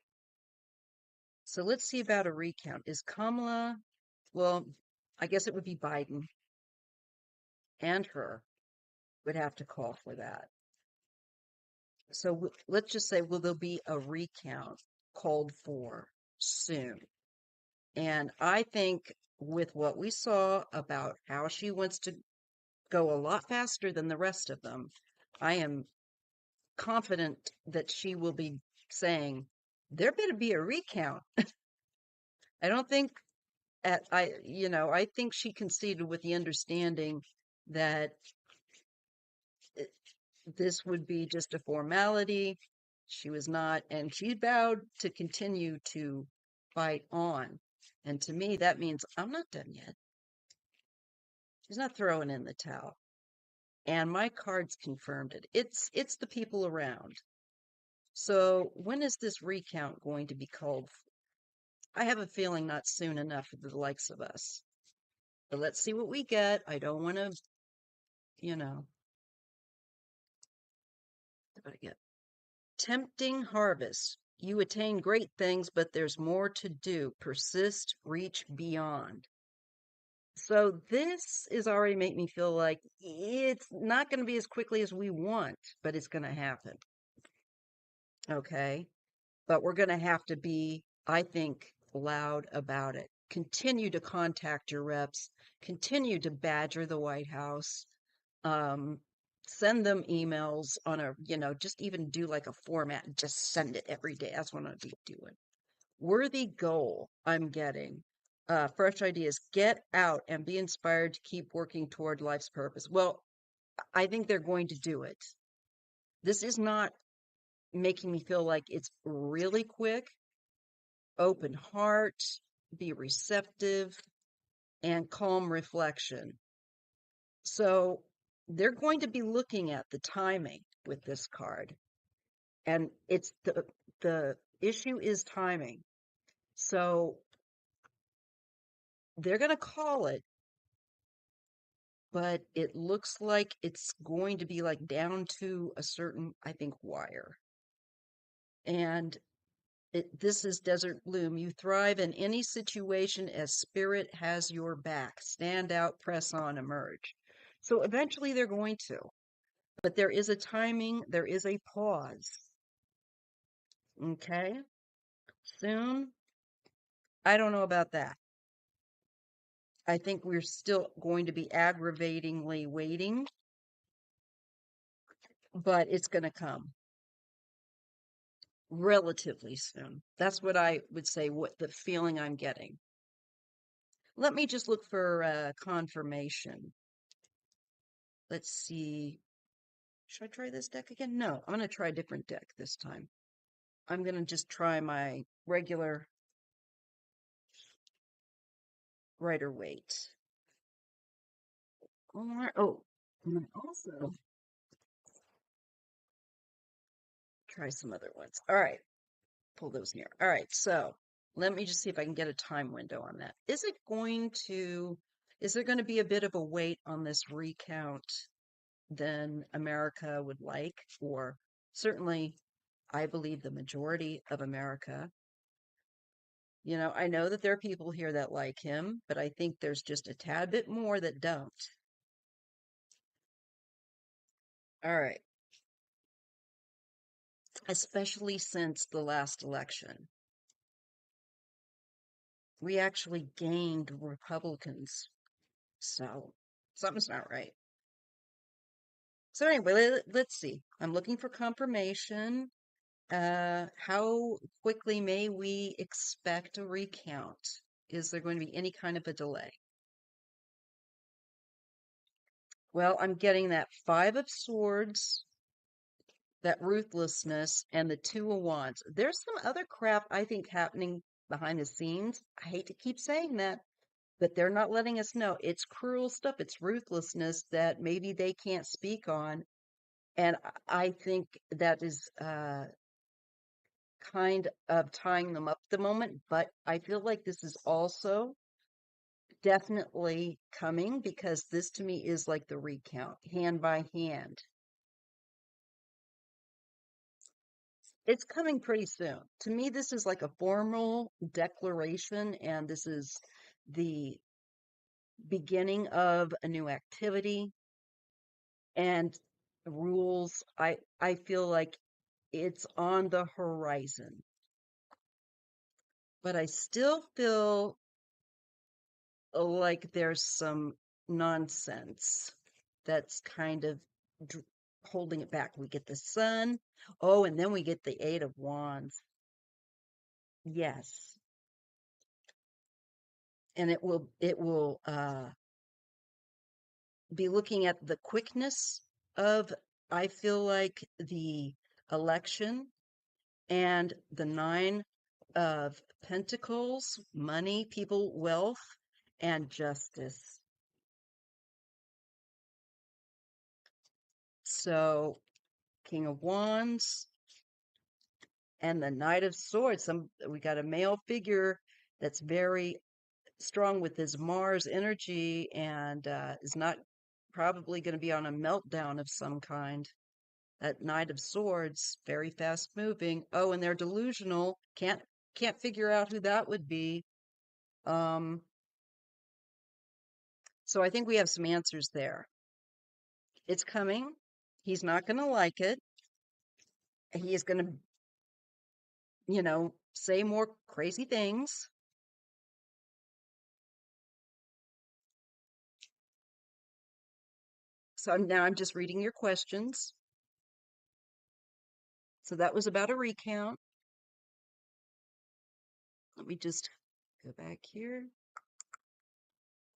So let's see about a recount. Is Kamala, well, I guess it would be Biden and her. would have to call for that. So let's just say, will there be a recount called for soon? And I think with what we saw about how she wants to go a lot faster than the rest of them, I am confident that she will be saying, there better be a recount. I don't think I think she conceded with the understanding that it, this would be just a formality. She was not, and she vowed to continue to fight on. And to me, that means I'm not done yet. She's not throwing in the towel. And my cards confirmed it. It's the people around. So when is this recount going to be called? I have a feeling not soon enough for the likes of us. But let's see what we get. I don't want to, you know, what I get. Tempting harvest. You attain great things, but there's more to do. Persist, reach beyond. So this is already making me feel like it's not going to be as quickly as we want, but it's going to happen. Okay. But we're going to have to be, I think, loud about it. Continue to contact your reps, continue to badger the White House, um, send them emails on just even do like a format and just send it every day. That's what I'm going to be doing. Worthy goal I'm getting. Fresh ideas. Get out and be inspired to keep working toward life's purpose. Well, I think they're going to do it. This is not making me feel like it's really quick. Open heart, be receptive, and calm reflection. So they're going to be looking at the timing with this card. And it's the issue is timing. So they're going to call it, but it looks like it's going to be like down to a certain, I think, wire. And this is Desert Bloom. You thrive in any situation as spirit has your back. Stand out, press on, emerge. So eventually they're going to, but there is a timing, there is a pause. Okay? Soon? I don't know about that. I think we're still going to be aggravatingly waiting, but it's going to come relatively soon. That's what I would say, what the feeling I'm getting. Let me just look for confirmation. Let's see. Should I try this deck again? No, I'm going to try a different deck this time. I'm going to just try my regular Rider-Waite. Oh, and I also try some other ones. All right, pull those near. All right, so let me just see if I can get a time window on that. Is there going to be a bit of a wait on this recount than America would like? Or certainly, I believe the majority of America. I know that there are people here that like him, but I think there's just a tad bit more that don't. All right. Especially since the last election, we actually gained Republicans. So something's not right. So anyway, let's see. I'm looking for confirmation. How quickly may we expect a recount? Is there going to be any kind of a delay? Well, I'm getting that Five of Swords, that ruthlessness, and the Two of Wands. There's some other crap I think happening behind the scenes. I hate to keep saying that, but they're not letting us know. It's cruel stuff. It's ruthlessness that maybe they can't speak on. And I think that is kind of tying them up at the moment. But I feel like this is also definitely coming because this to me is like the recount, hand by hand. It's coming pretty soon. To me, this is like a formal declaration, and this is the beginning of a new activity. and rules. I feel like it's on the horizon, but I still feel like there's some nonsense that's kind of dr- holding it back. We get the sun. Oh, and then we get the Eight of Wands. Yes. And it will be looking at the quickness of, I feel like, the election, and the Nine of Pentacles, money, people, wealth, and justice. So King of Wands and the Knight of Swords. We got a male figure that's very strong with his Mars energy, and is not probably going to be on a meltdown of some kind. That Knight of Swords, very fast moving. Oh, and they're delusional. Can't figure out who that would be. Um, so I think we have some answers there. It's coming. He's not going to like it. He is going to, say more crazy things. So now I'm just reading your questions. So that was about a recount. Let me just go back here.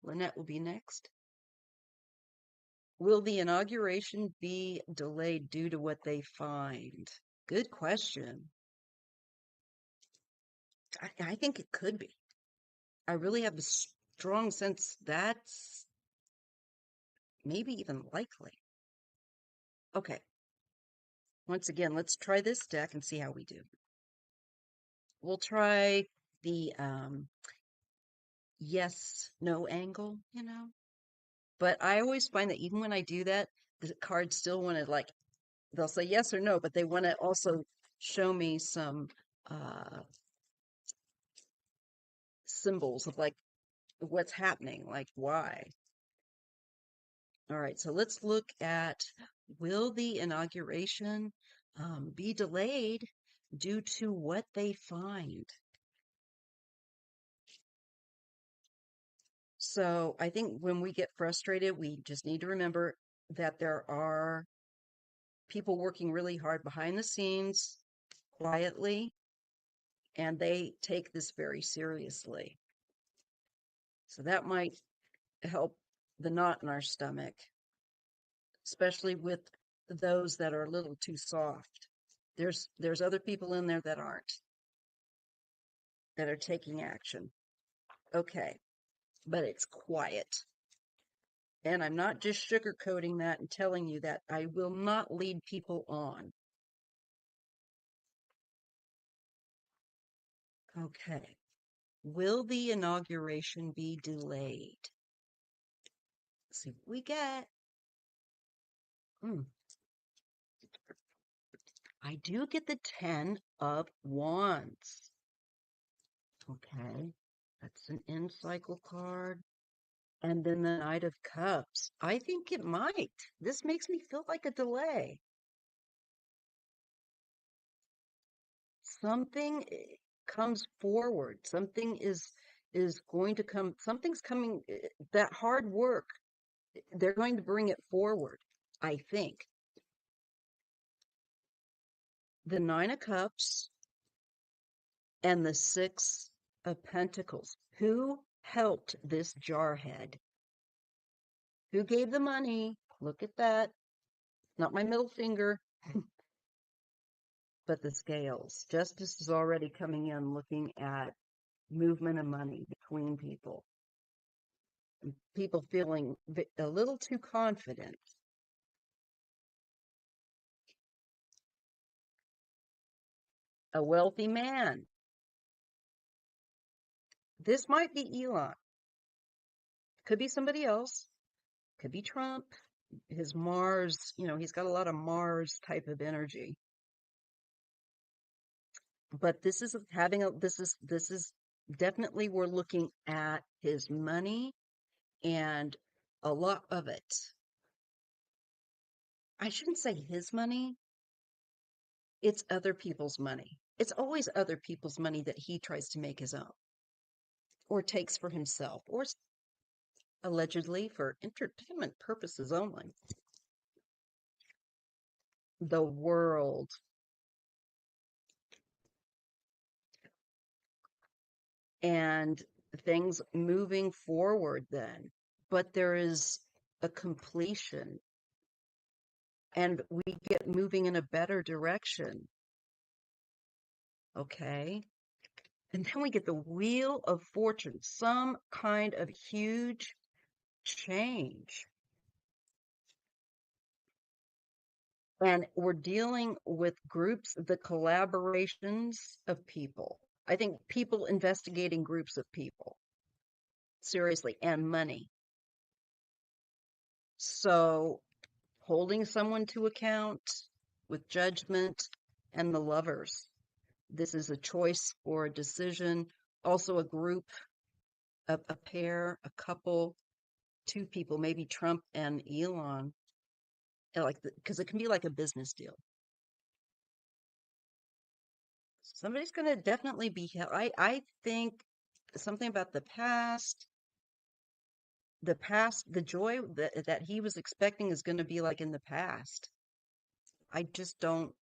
Lynette will be next. Will the inauguration be delayed due to what they find? Good question. I think it could be. I really have a strong sense that's maybe even likely. Okay. Once again, let's try this deck and see how we do. We'll try the yes, no angle. But I always find that even when I do that, the cards still want to, like, they'll say yes or no, but they want to also show me some uh symbols of, like, what's happening, like why. All right, so let's look at, will the inauguration be delayed due to what they find? So I think when we get frustrated, we just need to remember that there are people working really hard behind the scenes, quietly, and they take this very seriously. So that might help the knot in our stomach, especially with those that are a little too soft. There's other people in there that aren't, that are taking action. Okay, but it's quiet. And I'm not just sugarcoating that and telling you that. I will not lead people on. Okay. Will the inauguration be delayed? Let's see what we get. I do get the Ten of Wands. Okay. That's an end cycle card. And then the Knight of Cups. I think it might. This makes me feel like a delay. Something comes forward. Something is going to come. Something's coming. That hard work, they're going to bring it forward, I think. The Nine of Cups and the Six of Pentacles. Who helped this jarhead? Who gave the money? Look at that. Not my middle finger, but the scales. Justice is already coming in, looking at movement of money between people. People feeling a little too confident. A wealthy man. This might be Elon. Could be somebody else. Could be Trump. His Mars, he's got a lot of Mars type of energy. But this is definitely, we're looking at his money and a lot of it. I shouldn't say his money, it's other people's money. It's always other people's money that he tries to make his own or takes for himself or allegedly for entertainment purposes only. The world. And things moving forward then. But there is a completion and we get moving in a better direction. Okay. And then we get the Wheel of Fortune, some kind of huge change. And we're dealing with groups, the collaborations of people. I think people investigating groups of people, seriously, and money. So holding someone to account with judgment and the lovers. This is a choice or a decision, also a group, a pair, a couple, two people, maybe Trump and Elon, like because it can be like a business deal. Somebody's going to definitely be. I think something about the past, the joy that he was expecting is going to be like in the past. I just don't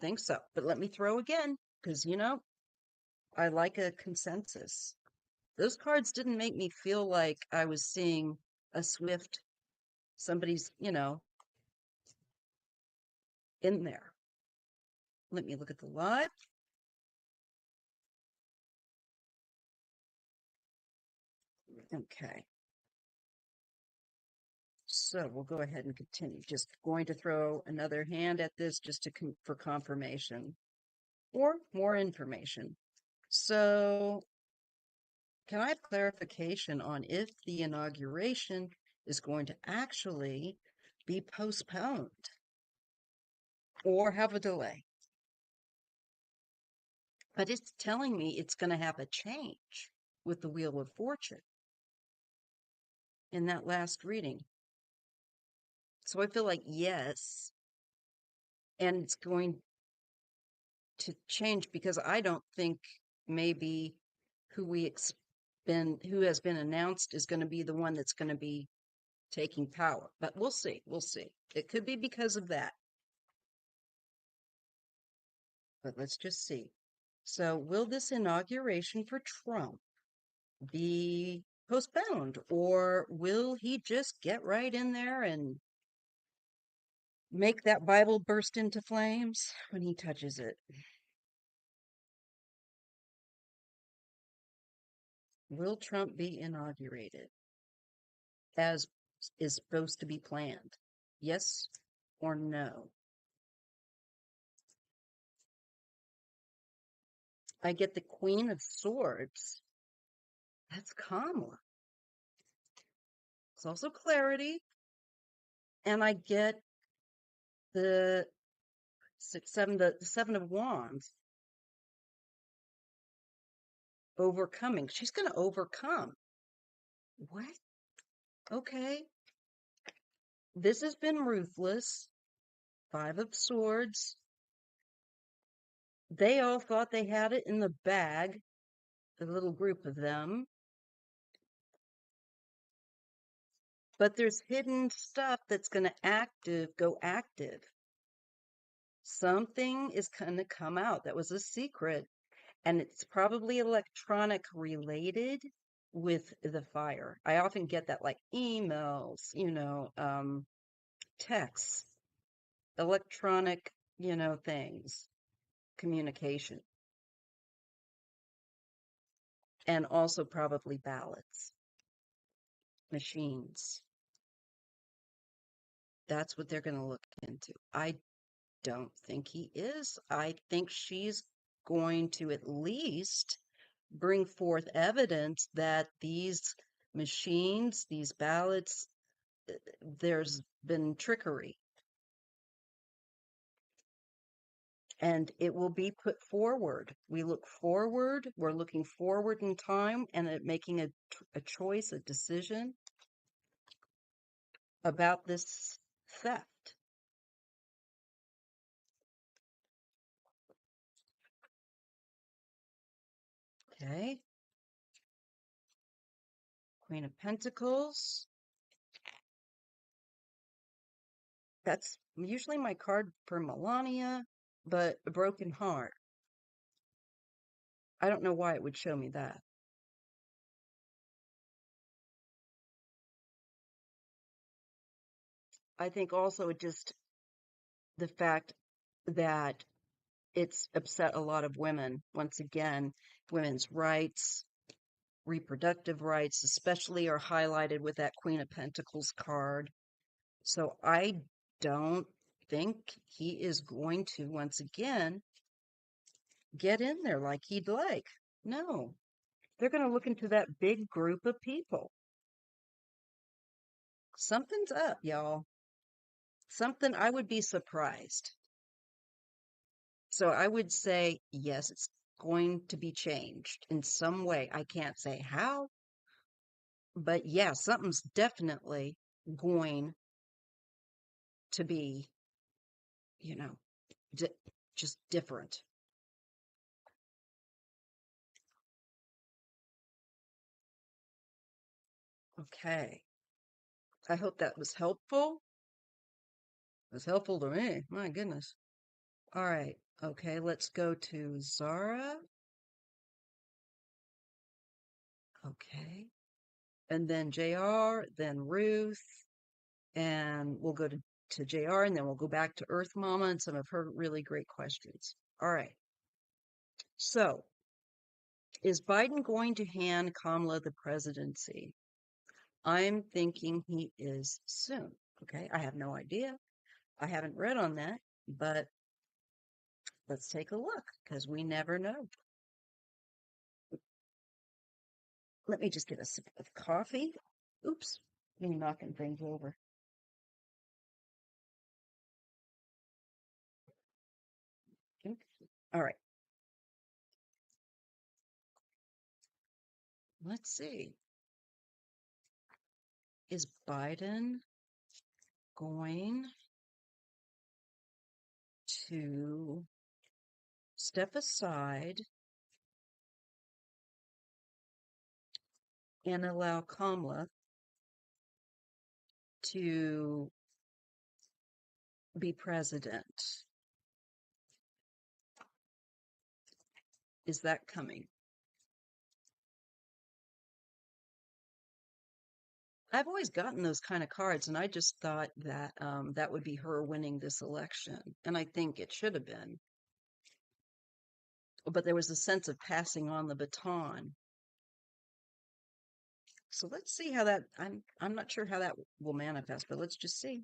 think so. But let me throw again, because I like a consensus. Those cards didn't make me feel like I was seeing a swift somebody's, in there. Let me look at the live. Okay. So we'll go ahead and continue. Just going to throw another hand at this just for confirmation or more information. So can I have clarification on if the inauguration is going to actually be postponed or have a delay? But it's telling me it's going to have a change with the Wheel of Fortune in that last reading. So I feel like yes, and it's going to change because I don't think maybe who has been announced is going to be the one that's going to be taking power. But we'll see. We'll see. It could be because of that. But let's just see. So will this inauguration for Trump be postponed, or will he just get right in there and make that Bible burst into flames when he touches it? Will Trump be inaugurated as is supposed to be planned? Yes or no? I get the Queen of Swords. That's Kamala. It's also clarity. And I get the the Seven of Wands. Overcoming. She's going to overcome. What? Okay. This has been ruthless. Five of Swords. They all thought they had it in the bag, a little group of them. But there's hidden stuff that's going to go active. Something is going to come out that was a secret, and it's probably electronic related with the fire. I often get that, like emails, texts, electronic, things, communication, and also probably ballots, machines. That's what they're going to look into. I don't think he is. I think she's going to at least bring forth evidence that these machines, these ballots, there's been trickery. And it will be put forward. We look forward, we're looking forward in time and making a choice, a decision about this theft. Okay. Queen of Pentacles. That's usually my card for Melania, but a broken heart. I don't know why it would show me that. I think also just the fact that it's upset a lot of women. Once again, women's rights, reproductive rights, especially, are highlighted with that Queen of Pentacles card. So I don't think he is going to, once again, get in there like he'd like. No, they're going to look into that big group of people. Something's up, y'all. Something, I would be surprised. So I would say, yes, it's going to be changed in some way. I can't say how, but yeah, something's definitely going to be, you know, di just different. Okay. I hope that was helpful. It was helpful to me. My goodness. All right. Okay, let's go to Zara. Okay. And then JR, then Ruth, and we'll go to JR, and then we'll go back to Earth Mama and some of her really great questions. All right. So, is Biden going to hand Kamala the presidency? I'm thinking he is soon. Okay. I have no idea. I haven't read on that, but let's take a look because we never know. Let me just get a sip of coffee. Oops, I'm knocking things over. Okay. All right. Let's see. Is Biden going to step aside and allow Kamala to be president? Is that coming? I've always gotten those kind of cards, and I just thought that that would be her winning this election, and I think it should have been. But there was a sense of passing on the baton. So let's see how that. I'm not sure how that will manifest, but let's just see.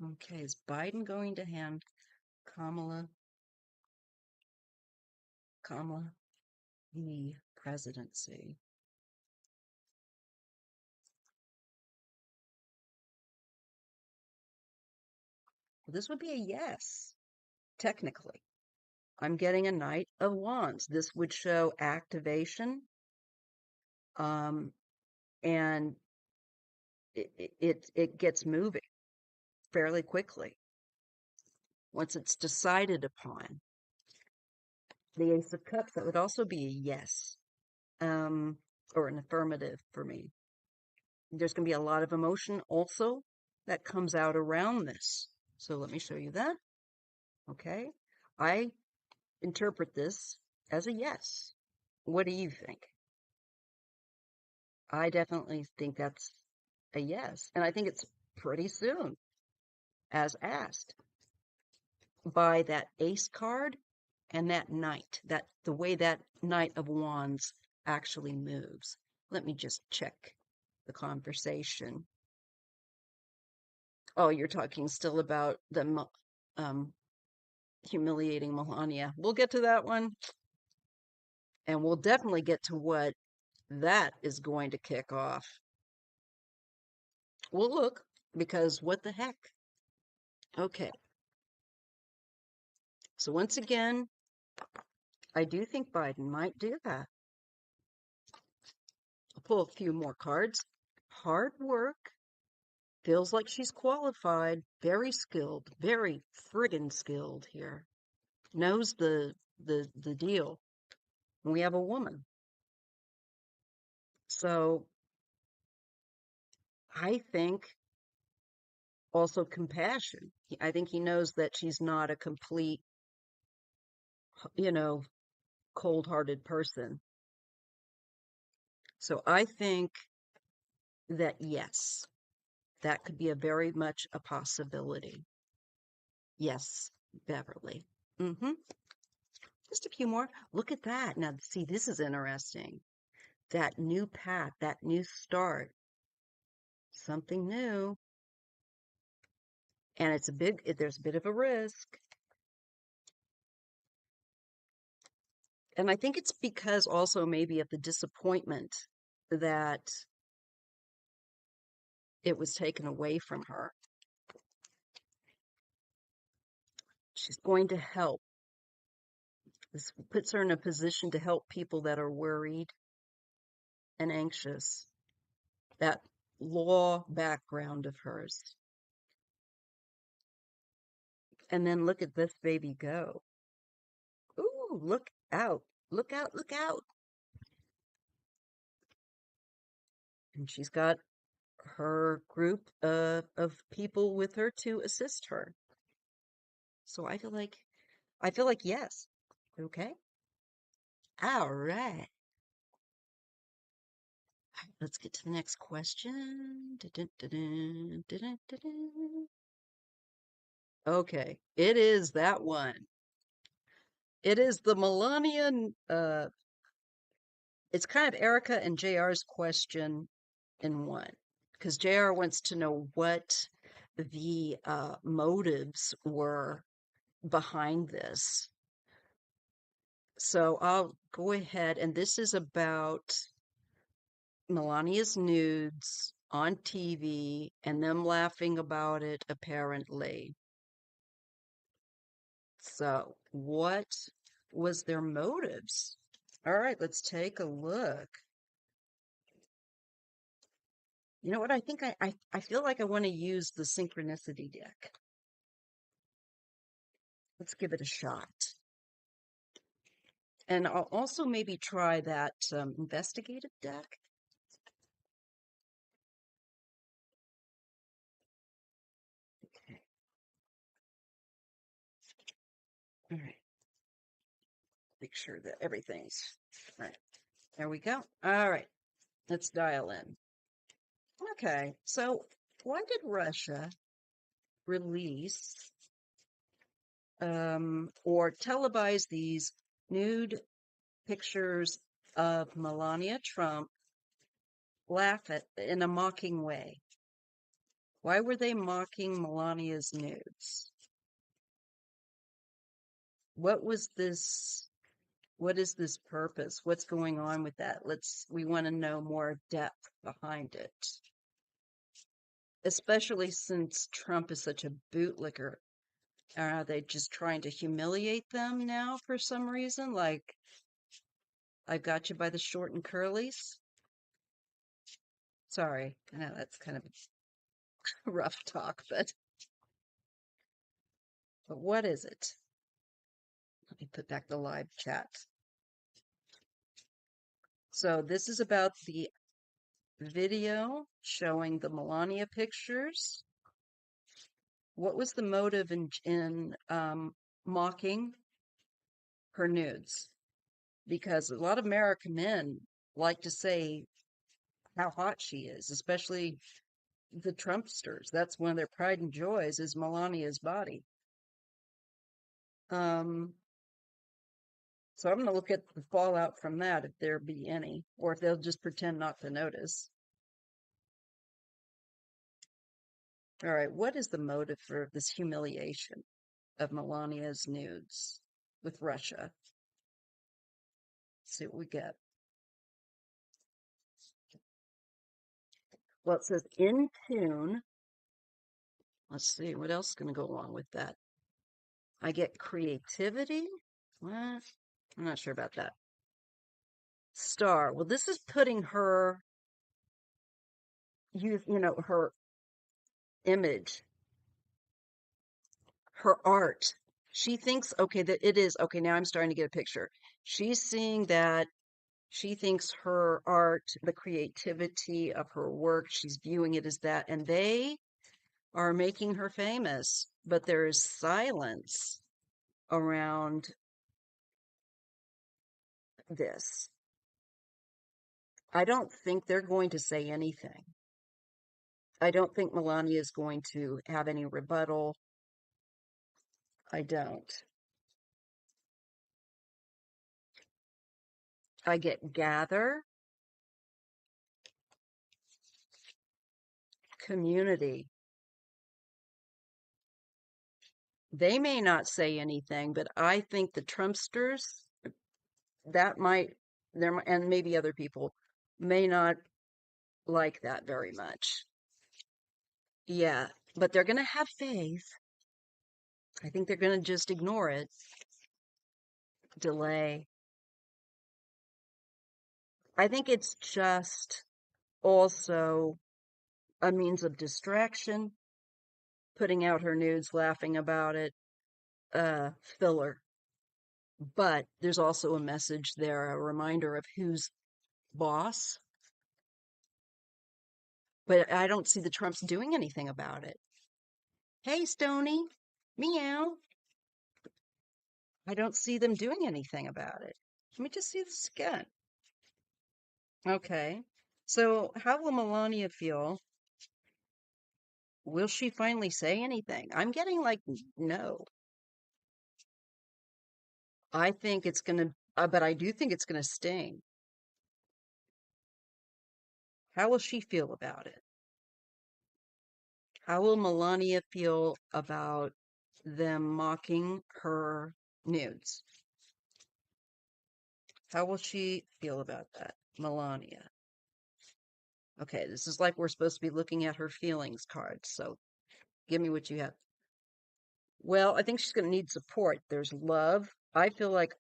Okay, is Biden going to hand Kamala the presidency? Well, this would be a yes, technically. I'm getting a Knight of Wands. This would show activation, um, and it gets moving fairly quickly once it's decided upon. The Ace of Cups, that would also be a yes, or an affirmative for me. There's going to be a lot of emotion also that comes out around this. So let me show you that. Okay. I interpret this as a yes. What do you think? I definitely think that's a yes. And I think it's pretty soon, as asked, by that ace card and that knight, that the way that Knight of Wands actually moves. Let me just check the conversation. Oh, you're talking still about the humiliating Melania. We'll get to that one. And we'll definitely get to what that is going to kick off. We'll look, because what the heck? Okay. So once again, I do think Biden might do that. I'll pull a few more cards. hard work, feels like she's qualified, very skilled, very friggin' skilled here. Knows the deal. We have a woman. So I think also compassion. I think he knows that she's not a complete, you know, cold-hearted person. So I think that yes, that could be a very much a possibility. Yes, Beverly. Mm-hmm. Just a few more. Look at that. Now, see, this is interesting. That new path, that new start, something new. And there's a bit of a risk. And I think it's because also maybe of the disappointment that it was taken away from her. She's going to help. This puts her in a position to help people that are worried and anxious. That law background of hers. And then look at this baby go. Ooh, look out. Look out, look out. And she's got her group of people with her to assist her. So I feel like yes. Okay. All right. Let's get to the next question. Okay, it is that one. It is the Melania. It's kind of Erica and JR's question in one, because JR wants to know what the motives were behind this. So I'll go ahead, and this is about Melania's nudes on TV and them laughing about it, apparently. So, what was their motives? All right, let's take a look. You know what? I think I feel like I want to use the synchronicity deck. Let's give it a shot. And I'll also maybe try that investigative deck. Okay. All right. Make sure that everything's all right. There we go. All right. Let's dial in. Okay. So why did Russia release or televise these nude pictures of Melania Trump laugh at in a mocking way? Why were they mocking Melania's nudes? What was this? What is this purpose? What's going on with that? We want to know more depth behind it. Especially since Trump is such a bootlicker. Are they just trying to humiliate them now for some reason? Like, I got you by the short and curlies? Sorry, I know that's kind of rough talk, but what is it? Let me put back the live chat. So this is about the video showing the Melania pictures. What was the motive in mocking her nudes? Because a lot of American men like to say how hot she is, especially the Trumpsters. That's one of their pride and joys is Melania's body. So I'm going to look at the fallout from that, if there be any, or if they'll just pretend not to notice. All right, what is the motive for this humiliation of Melania's nudes with Russia? Let's see what we get. Well, it says in tune. Let's see, what else is going to go along with that? I get creativity. What? I'm not sure about that. Star. Well, this is putting her, her image, her art. She thinks, okay, that it is, okay, now I'm starting to get a picture. She's seeing that she thinks her art, the creativity of her work, she's viewing it as that, and they are making her famous, but there is silence around this. I don't think they're going to say anything. I don't think Melania is going to have any rebuttal. I don't. I get gather, community. They may not say anything, but I think the Trumpsters, that might, and maybe other people may not like that very much. Yeah, but they're going to have faith. I think they're going to just ignore it, delay. I think it's just also a means of distraction, putting out her nudes, laughing about it, filler. But there's also a message there, a reminder of who's boss. But I don't see the Trumps doing anything about it. Hey, Stony, meow. I don't see them doing anything about it. Let me just see this again. Okay. So, how will Melania feel? Will she finally say anything? I'm getting like no. I think it's gonna, but I do think it's gonna sting. How will she feel about it? How will Melania feel about them mocking her nudes? How will she feel about that? Melania. Okay, this is like we're supposed to be looking at her feelings cards, so give me what you have. Well, I think she's going to need support. There's love. I feel like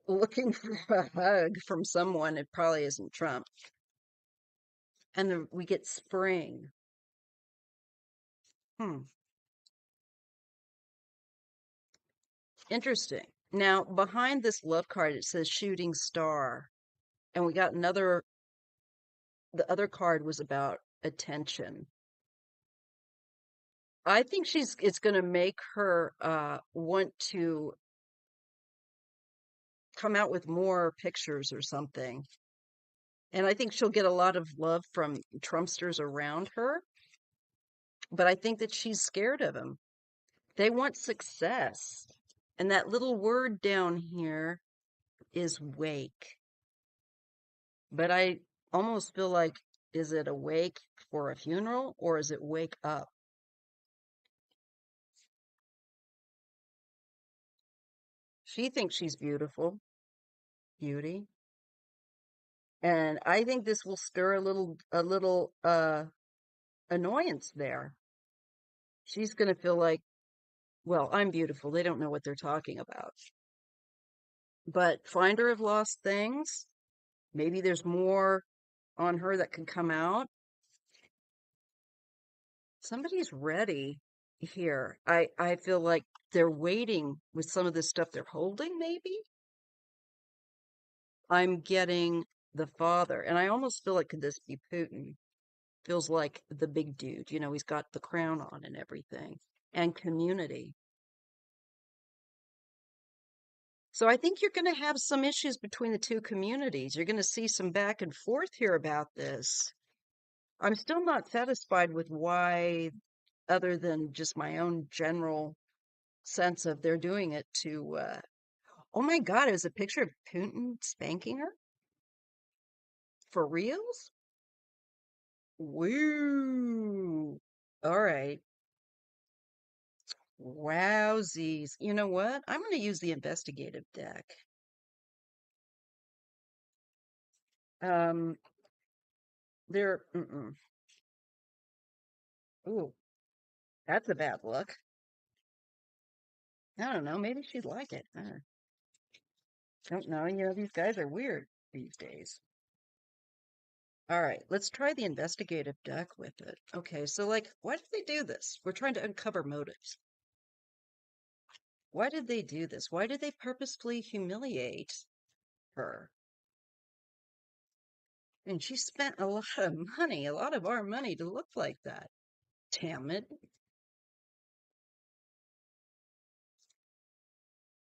looking for a hug from someone. It probably isn't Trump. And then we get spring. Hmm. Interesting. Now, behind this love card, it says shooting star. And we got another, the other card was about attention. I think it's going to make her want to come out with more pictures or something. And I think she'll get a lot of love from Trumpsters around her. But I think that she's scared of him. They want success. And that little word down here is wake. But I almost feel like, is it a wake for a funeral or is it wake up? She thinks she's beautiful, beauty. And I think this will stir a little annoyance there. She's going to feel like, well, I'm beautiful. They don't know what they're talking about. But finder of lost things, maybe there's more on her that can come out. Somebody's ready here. I feel like they're waiting with some of this stuff they're holding, maybe. I'm getting the father, and I almost feel like could this be Putin? Feels like the big dude, he's got the crown on and everything. And community. So I think you're going to have some issues between the two communities. You're going to see some back and forth here about this. I'm still not satisfied with why, other than just my own general sense of they're doing it to, oh my God, it was a picture of Putin spanking her? For reals? Woo. All right. Wowsies. You know what? I'm going to use the investigative deck. Um, mm-mm. Ooh, that's a bad look. I don't know. Maybe she'd like it. I don't know. These guys are weird these days. All right, let's try the investigative deck with it. Okay, so like, why did they do this? We're trying to uncover motives. Why did they do this? Why did they purposefully humiliate her? And she spent a lot of money, a lot of our money to look like that. Damn it.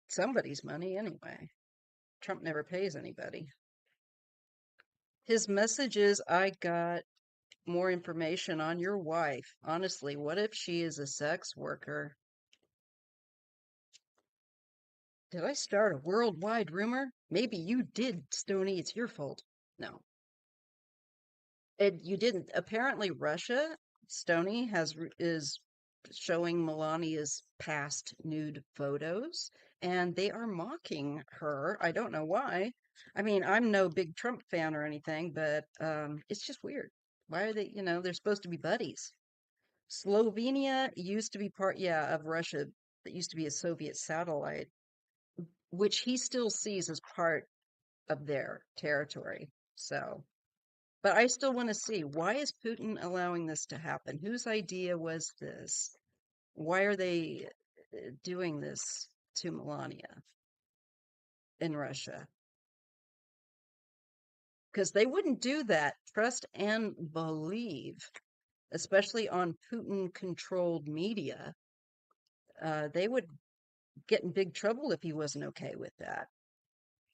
Somebody's money anyway. Trump never pays anybody. His message is, I got more information on your wife. Honestly, what if she is a sex worker? Did I start a worldwide rumor? Maybe you did, Stony. It's your fault. No, you didn't. Apparently, Russia, Stony is showing Melania's past nude photos, and they are mocking her. I don't know why. I mean, I'm no big Trump fan or anything, but it's just weird. Why are they? They're supposed to be buddies. Slovenia used to be part, yeah, of Russia. That used to be a Soviet satellite, which he still sees as part of their territory. So, but I still want to see, why is Putin allowing this to happen? Whose idea was this? Why are they doing this to Melania in Russia? Because they wouldn't do that. Trust and believe, especially on Putin controlled media. They would get in big trouble if he wasn't okay with that.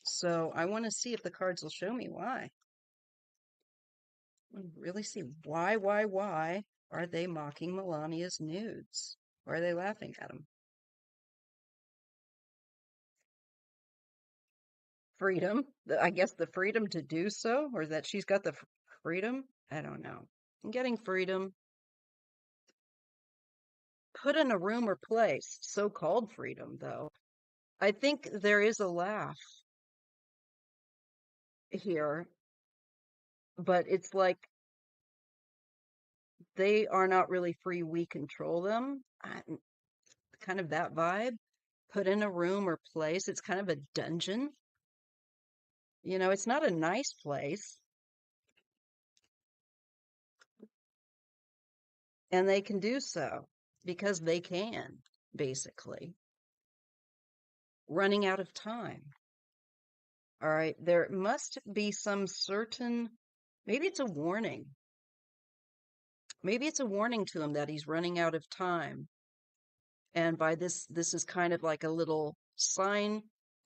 So I want to see if the cards will show me why. I want to really see why are they mocking Melania's nudes? Why are they laughing at them? Freedom. I guess the freedom to do so, or that she's got the freedom. I don't know. I'm getting freedom. Put in a room or place. So-called freedom, though. I think there is a laugh here, but it's like they are not really free. We control them. Kind of that vibe. Put in a room or place. It's kind of a dungeon. It's not a nice place. And they can do so because they can, basically. Running out of time. All right, there must be some certain, maybe it's a warning. Maybe it's a warning to him that he's running out of time. And by this is kind of like a little sign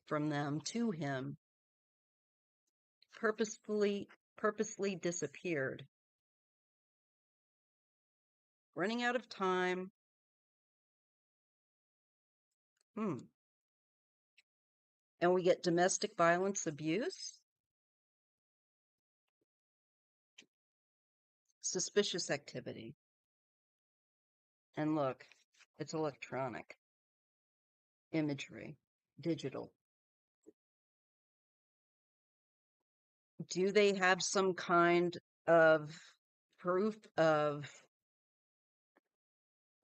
from them to him. Purposefully disappeared. Running out of time. Hmm. And we get domestic violence abuse. Suspicious activity. And look, it's electronic imagery, digital. Do they have some kind of proof of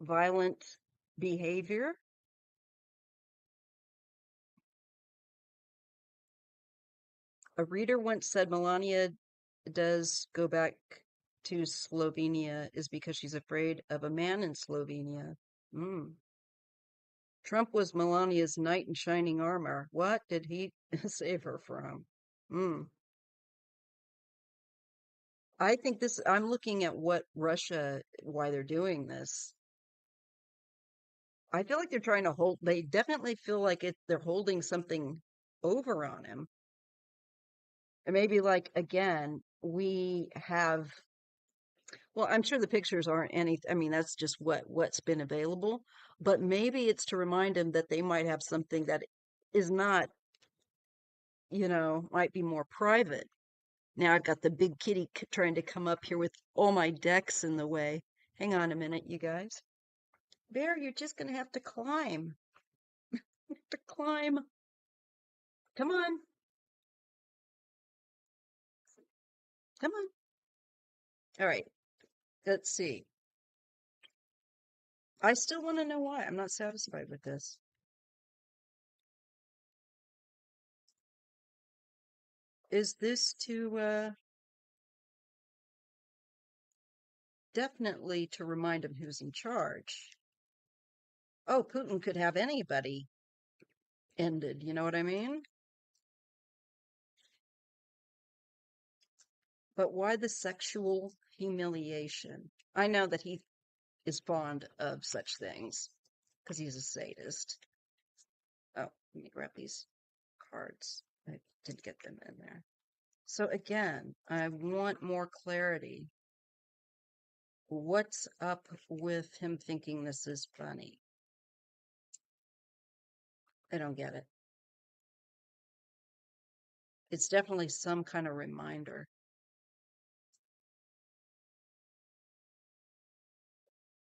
violent behavior? A reader once said Melania does go back to Slovenia is because she's afraid of a man in Slovenia. Mm. Trump was Melania's knight in shining armor. What did he save her from? Mm. I think I'm looking at what Russia, why they're doing this. I feel like they're trying to they definitely feel like they're holding something over on him. And maybe like, again, well, I'm sure the pictures aren't I mean, that's just what's been available, but maybe it's to remind him that they might have something that is not, might be more private. Now I've got the big kitty trying to come up here with all my decks in the way. Hang on a minute, you guys. Bear, you're just gonna have to climb. To climb. Come on. Come on. All right. Let's see. I still want to know why. I'm not satisfied with this. Is this to definitely to remind him who's in charge. Oh, Putin could have anybody ended, you know what I mean? But why the sexual humiliation? I know that he is fond of such things because he's a sadist. Oh, let me grab these cards. I did get them in there. So again, I want more clarity. What's up with him thinking this is funny? I don't get it. It's definitely some kind of reminder.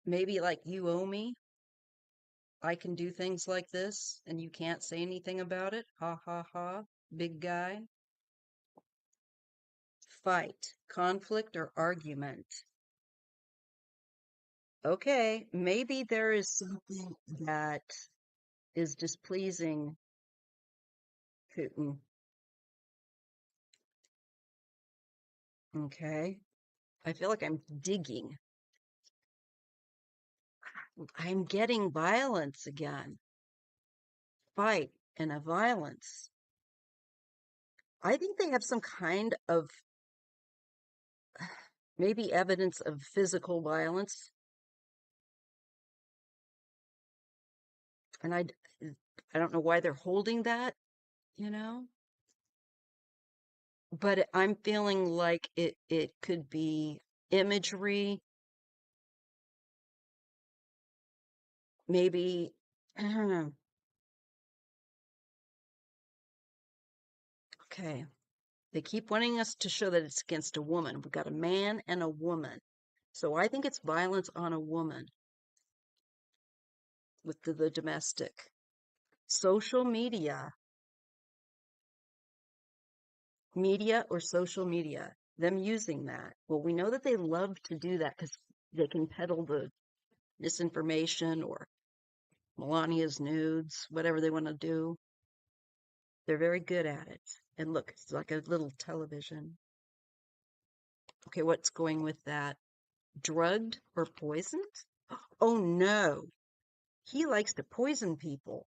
Maybe like you owe me. I can do things like this and you can't say anything about it. Ha ha ha. Big guy. Fight, conflict, or argument. Okay, maybe there is something that is displeasing Putin. Okay. I feel like I'm digging. I'm getting violence again. Fight and a violence. I think they have some kind of maybe evidence of physical violence. And I don't know why they're holding that, you know? But I'm feeling like it could be imagery, maybe okay. They keep wanting us to show that it's against a woman. We've got a man and a woman. So I think it's violence on a woman with the domestic. Social media or social media, them using that. Well, we know that they love to do that because they can peddle the misinformation or Melania's nudes, whatever they want to do. They're very good at it. And look, it's like a little television. Okay, what's going with that? Drugged or poisoned? Oh no, he likes to poison people.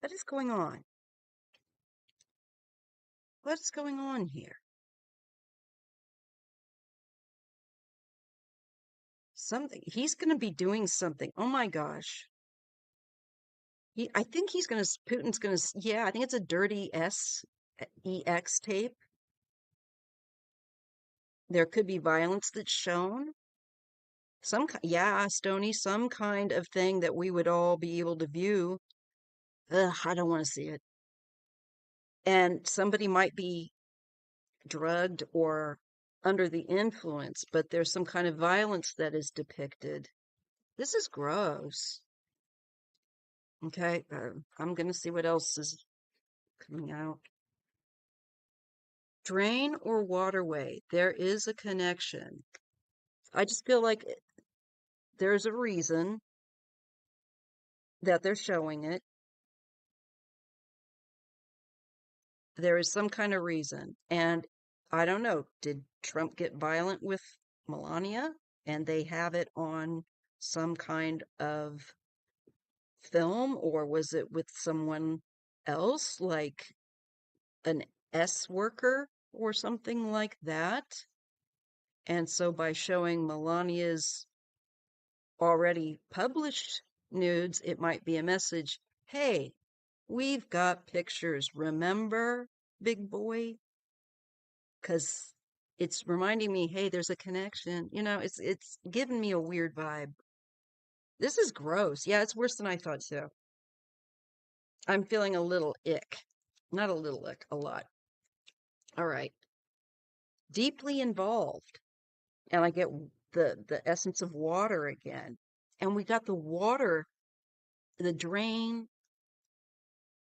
What is going on? What's going on here? Something, he's going to be doing something. Oh my gosh. I think Putin's going to, yeah, I think it's a dirty SEX tape. There could be violence that's shown. Yeah, Stony, some kind of thing that we would all be able to view. Ugh, I don't want to see it. And somebody might be drugged or under the influence, but there's some kind of violence that is depicted. This is gross. Okay, I'm going to see what else is coming out. Drain or waterway, there is a connection. I just feel like there's a reason that they're showing it. There is some kind of reason. And I don't know, did Trump get violent with Melania and they have it on some kind of film, or was it with someone else, like an S worker or something like that? And so by showing Melania's already published nudes, it might be a message. Hey, we've got pictures. Remember, big boy? Because it's reminding me, hey, there's a connection. You know, it's giving me a weird vibe. This is gross. Yeah, it's worse than I thought too. I'm feeling a little ick. Not a little ick, a lot. All right. Deeply involved. And I get the essence of water again. And we got the water, the drain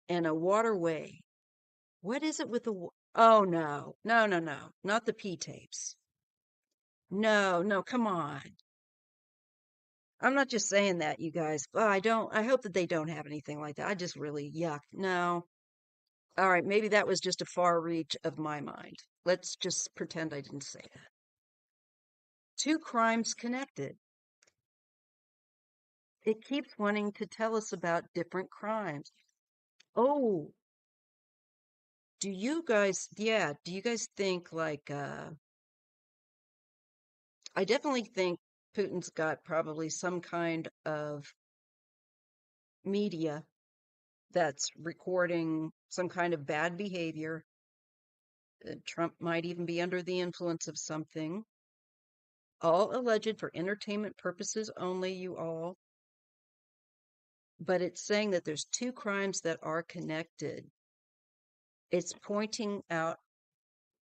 and a waterway. What is it with oh no. No, no, no. Not the P tapes. No, no, come on. I'm not just saying that, you guys. I hope that they don't have anything like that. I just really, yuck. No. All right, maybe that was just a far reach of my mind. Let's just pretend I didn't say that. Two crimes connected. It keeps wanting to tell us about different crimes. Oh, do you guys think like, I definitely think Putin's got probably some kind of media that's recording some kind of bad behavior. Trump might even be under the influence of something. All alleged for entertainment purposes only, you all. But it's saying that there's two crimes that are connected. It's pointing out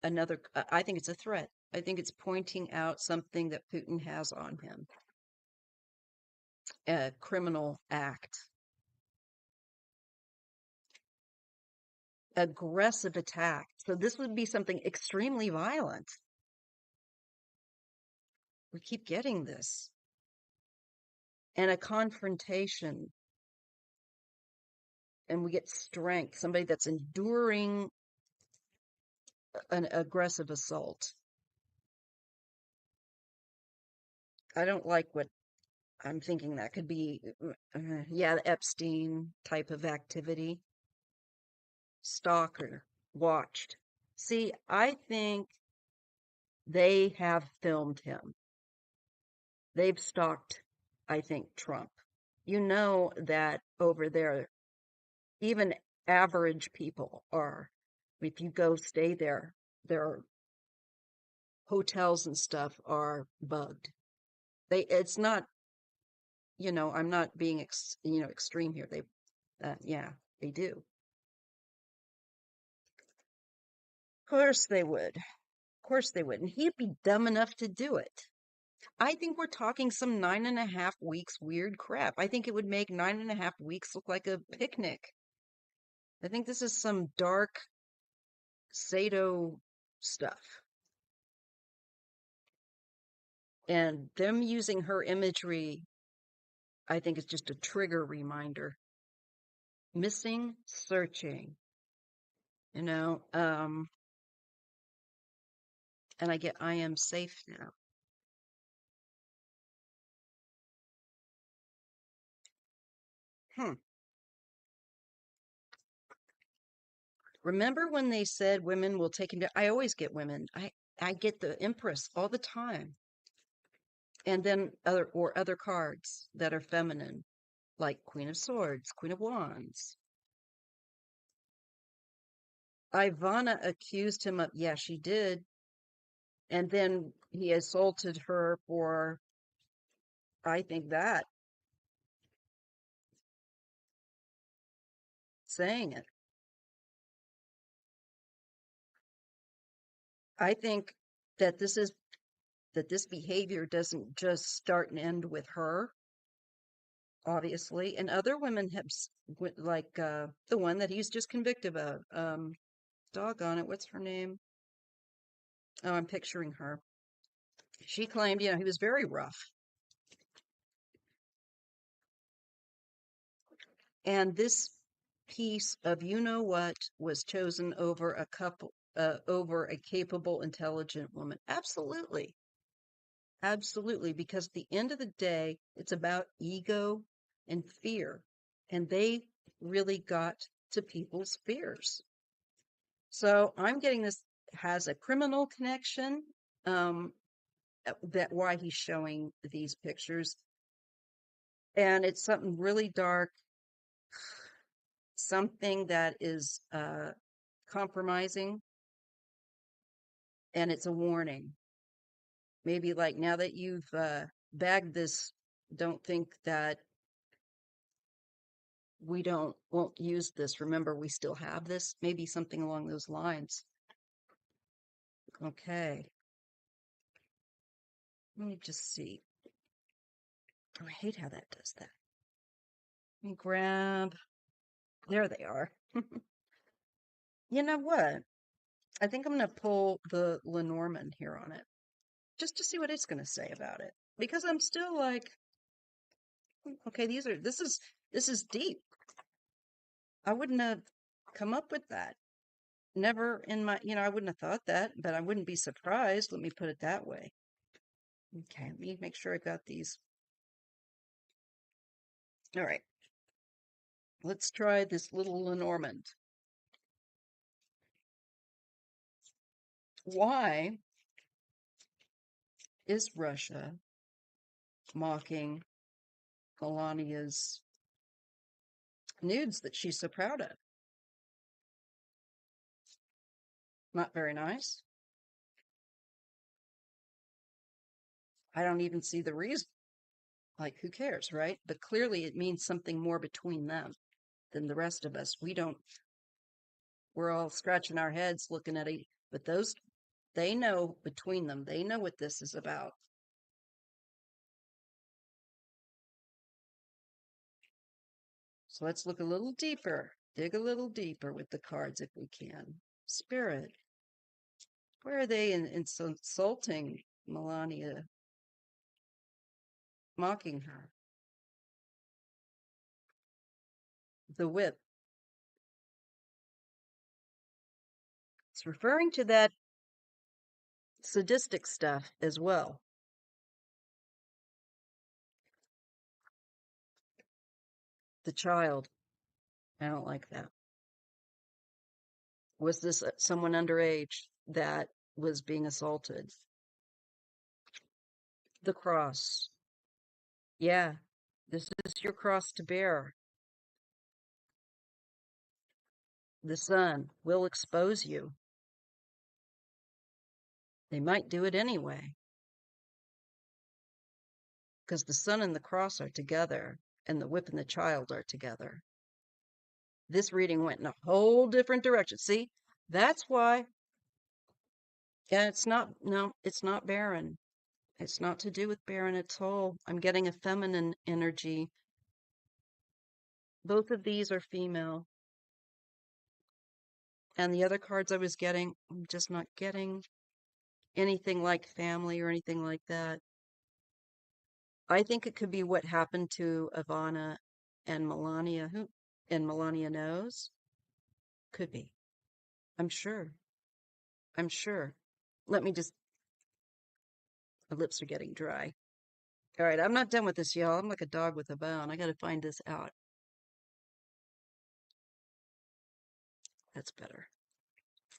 another, I think it's a threat. I think it's pointing out something that Putin has on him, a criminal act, aggressive attack. So this would be something extremely violent. We keep getting this. And a confrontation, and we get strength, somebody that's enduring an aggressive assault. I don't like what I'm thinking that could be. Yeah, the Epstein type of activity. Stalker, watched. See, I think they have filmed him. They've stalked, I think, Trump. You know that over there, even average people are, if you go stay there, their hotels and stuff are bugged. It's not, I'm not being, extreme here. Yeah, they do. Of course they would. Of course they would. And he'd be dumb enough to do it. I think we're talking some 9.5 weeks weird crap. I think it would make 9.5 weeks look like a picnic. I think this is some dark Sado stuff. And them using her imagery, I think is just a trigger reminder. Missing, searching, you know, um, and I get I am safe now. Hmm. Remember when they said women will take him down? I always get women. I get the Empress all the time. And then other cards that are feminine, like Queen of Swords, Queen of Wands. Ivana accused him of, yeah, she did. And then he assaulted her for, I think, that, saying it. I think that this behavior doesn't just start and end with her, obviously, and other women have, like the one that he's just convicted of. Doggone it, what's her name? Oh, I'm picturing her. She claimed, he was very rough. And this piece of what was chosen over a capable, intelligent woman. Absolutely. Absolutely. Because at the end of the day, it's about ego and fear. And they really got to people's fears. So I'm getting this has a criminal connection. That why he's showing these pictures. And it's something really dark, something that is compromising, and it's a warning. Maybe like, now that you've bagged this, don't think that we won't use this. Remember, we still have this. Maybe something along those lines. Okay. Let me just see. Oh, I hate how that does that. Let me grab. There they are. You know what? I think I'm going to pull the Lenormand here on it, just to see what it's going to say about it. Because I'm still like, okay, this is deep. I wouldn't have come up with that. Never in my, I wouldn't have thought that, but I wouldn't be surprised. Let me put it that way. Okay, let me make sure I got these. All right, let's try this little Lenormand. Why is Russia mocking Melania's nudes that she's so proud of? Not very nice. I don't even see the reason. Like, who cares, right? But clearly it means something more between them than the rest of us. We're all scratching our heads looking at it, but they know between them, they know what this is about. So let's look a little deeper, dig a little deeper with the cards if we can. Spirit, where are they insulting Melania, mocking her? The whip. It's referring to that sadistic stuff as well. The child. I don't like that. Was this someone underage that was being assaulted? The cross. Yeah, this is your cross to bear. The sun will expose you. They might do it anyway because the sun and the cross are together and the whip and the child are together. This reading went in a whole different direction. See, that's why. Yeah, it's not barren. It's not to do with barren at all. I'm getting a feminine energy. Both of these are female. And the other cards I was getting, I'm just not getting anything like family or anything like that. I think it could be what happened to Ivana and Melania, who and Melania knows. Could be. I'm sure. I'm sure. Let me just, my lips are getting dry. All right, I'm not done with this, y'all. I'm like a dog with a bone. I got to find this out. That's better.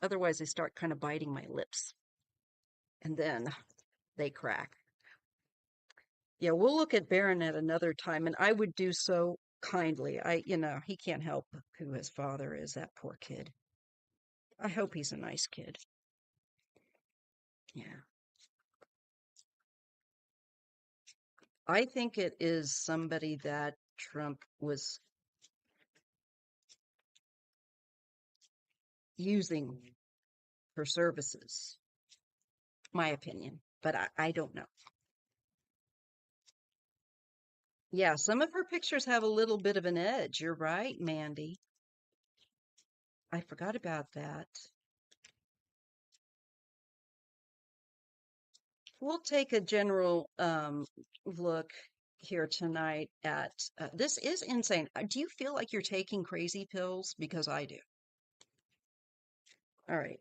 Otherwise, I start kind of biting my lips and then they crack. Yeah, we'll look at Baronet another time, and I would do so kindly. He can't help who his father is, that poor kid. I hope he's a nice kid. Yeah. I think it is somebody that Trump was using for services. My opinion, but I don't know. Yeah, some of her pictures have a little bit of an edge. You're right, Mandy. I forgot about that. We'll take a general look here tonight at this is insane. Do you feel like you're taking crazy pills? Because I do. All right.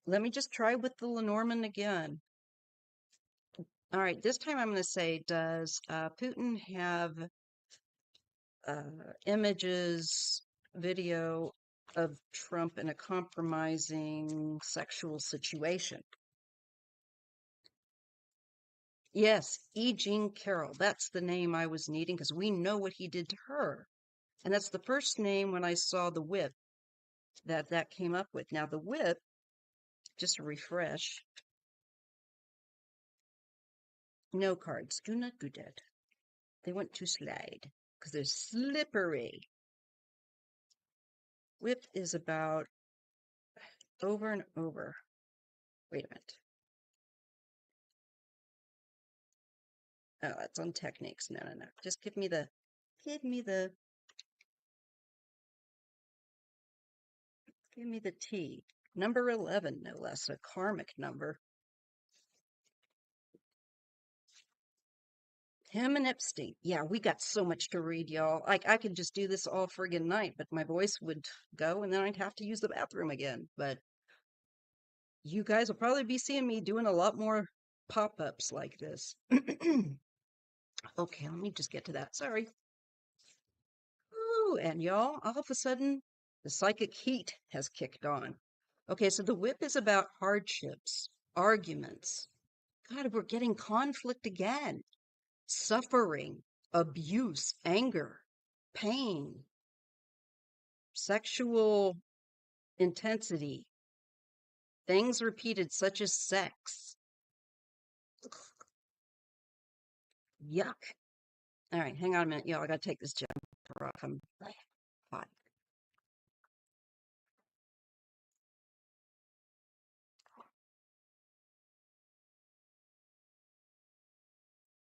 Let me just try with the Lenormand again. All right. This time I'm going to say, does Putin have images, video of Trump in a compromising sexual situation? Yes, E. Jean Carroll. That's the name I was needing because we know what he did to her. And that's the first name when I saw the whip that came up with. Now, the whip, just a refresh, no cards. Do not do that. They want to slide because they're slippery. Whip is about over and over. Wait a minute. Oh, it's on techniques. No, no, no. Just give me the Give me the T. Number 11, no less, a karmic number. Him and Epstein. Yeah, we got so much to read, y'all. Like, I could just do this all friggin' night, but my voice would go and then I'd have to use the bathroom again. But you guys will probably be seeing me doing a lot more pop-ups like this. Okay, let me just get to that. Sorry. Ooh, and y'all, all of a sudden, the psychic heat has kicked on. Okay, so the whip is about hardships, arguments. God, we're getting conflict again. Suffering, abuse, anger, pain, sexual intensity, things repeated such as sex. Yuck. All right, hang on a minute, y'all. I gotta take this jumper off. I'm hot.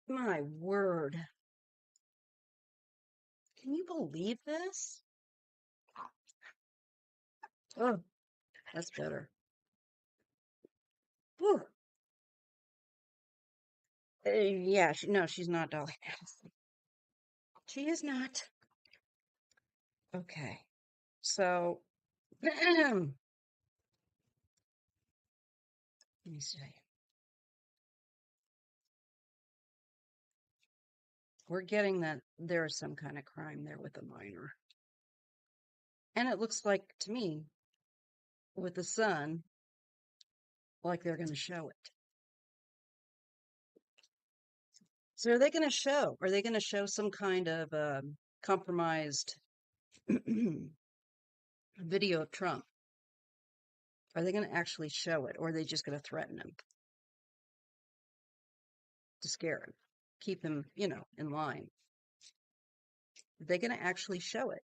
My word. Can you believe this? Oh, that's better. Whew. Yeah, no, she's not Dolly Madison. She is not. Okay, so let me see. We're getting that there is some kind of crime there with a minor. And it looks like to me, with the sun, like they're going to show it. So are they going to show? Are they going to show some kind of compromised video of Trump? Are they going to actually show it, or are they just going to threaten him to scare him, keep him, in line? Are they going to actually show it,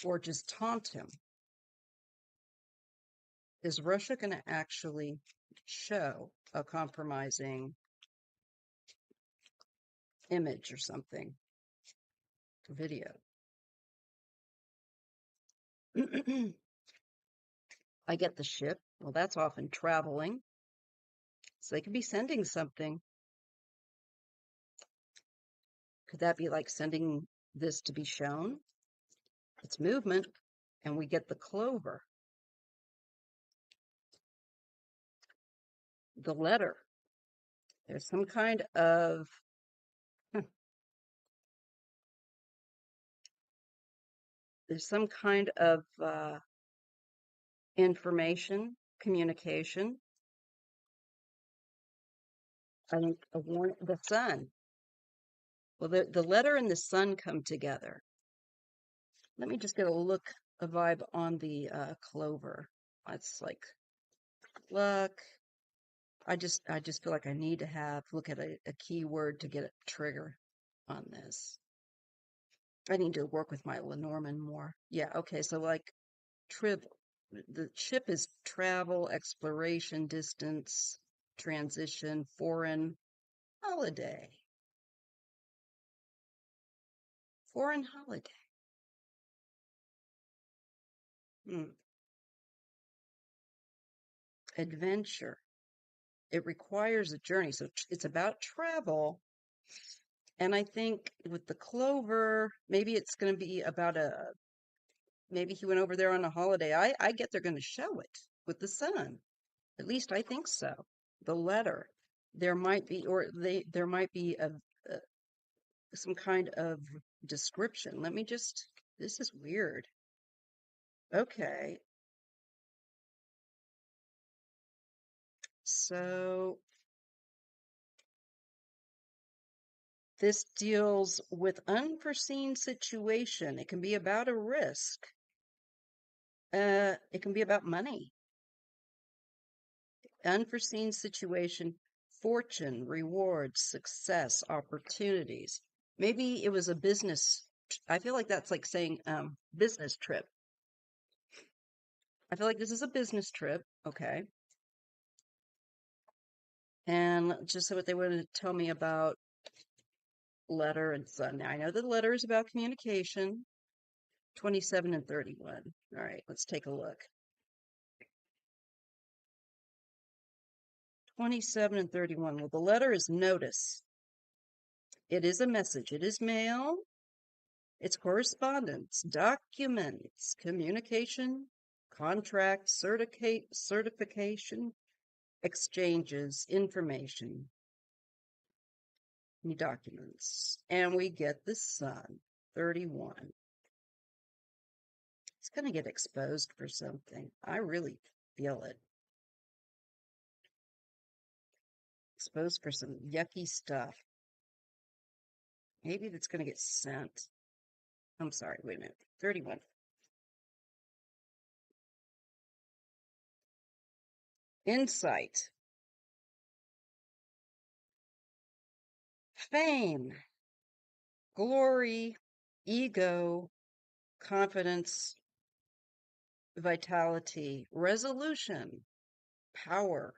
or just taunt him? Is Russia going to actually show a compromising image or something, video? I get the ship. Well, that's often traveling. So they could be sending something. Could that be like sending this to be shown? It's movement. And we get the clover, the letter. There's some kind of there's some kind of information, communication. I think the sun. Well, the letter and the sun come together. Let me just get a vibe on the clover. It's like luck. I just feel like I need to look at a keyword to get a trigger on this. I need to work with my Lenormand more. Yeah, okay, so like the ship is travel, exploration, distance, transition, foreign, holiday. Foreign holiday. Adventure. It requires a journey. So it's about travel. And I think with the clover, maybe it's going to be about maybe he went over there on a holiday. I get they're going to show it with the sun. At least I think so. The letter. There might be, there might be some kind of description. This is weird. Okay. So this deals with unforeseen situation. It can be about a risk. It can be about money. Unforeseen situation, fortune, rewards, success, opportunities. Maybe it was a business. I feel like that's like saying business trip. I feel like this is a business trip. Okay. And just so what they want to tell me about letter and sun. Now I know the letter is about communication. 27 and 31. All right, let's take a look. 27 and 31. Well, the letter is notice. It is a message. It is mail. It's correspondence, documents, communication, contract, certification, exchanges, information, new documents. And we get the sun, 31. It's going to get exposed for something. I really feel it. Exposed for some yucky stuff. Maybe that's going to get sent. I'm sorry, wait a minute. 31. Insight. Fame. Glory. Ego. Confidence. Vitality. Resolution. Power.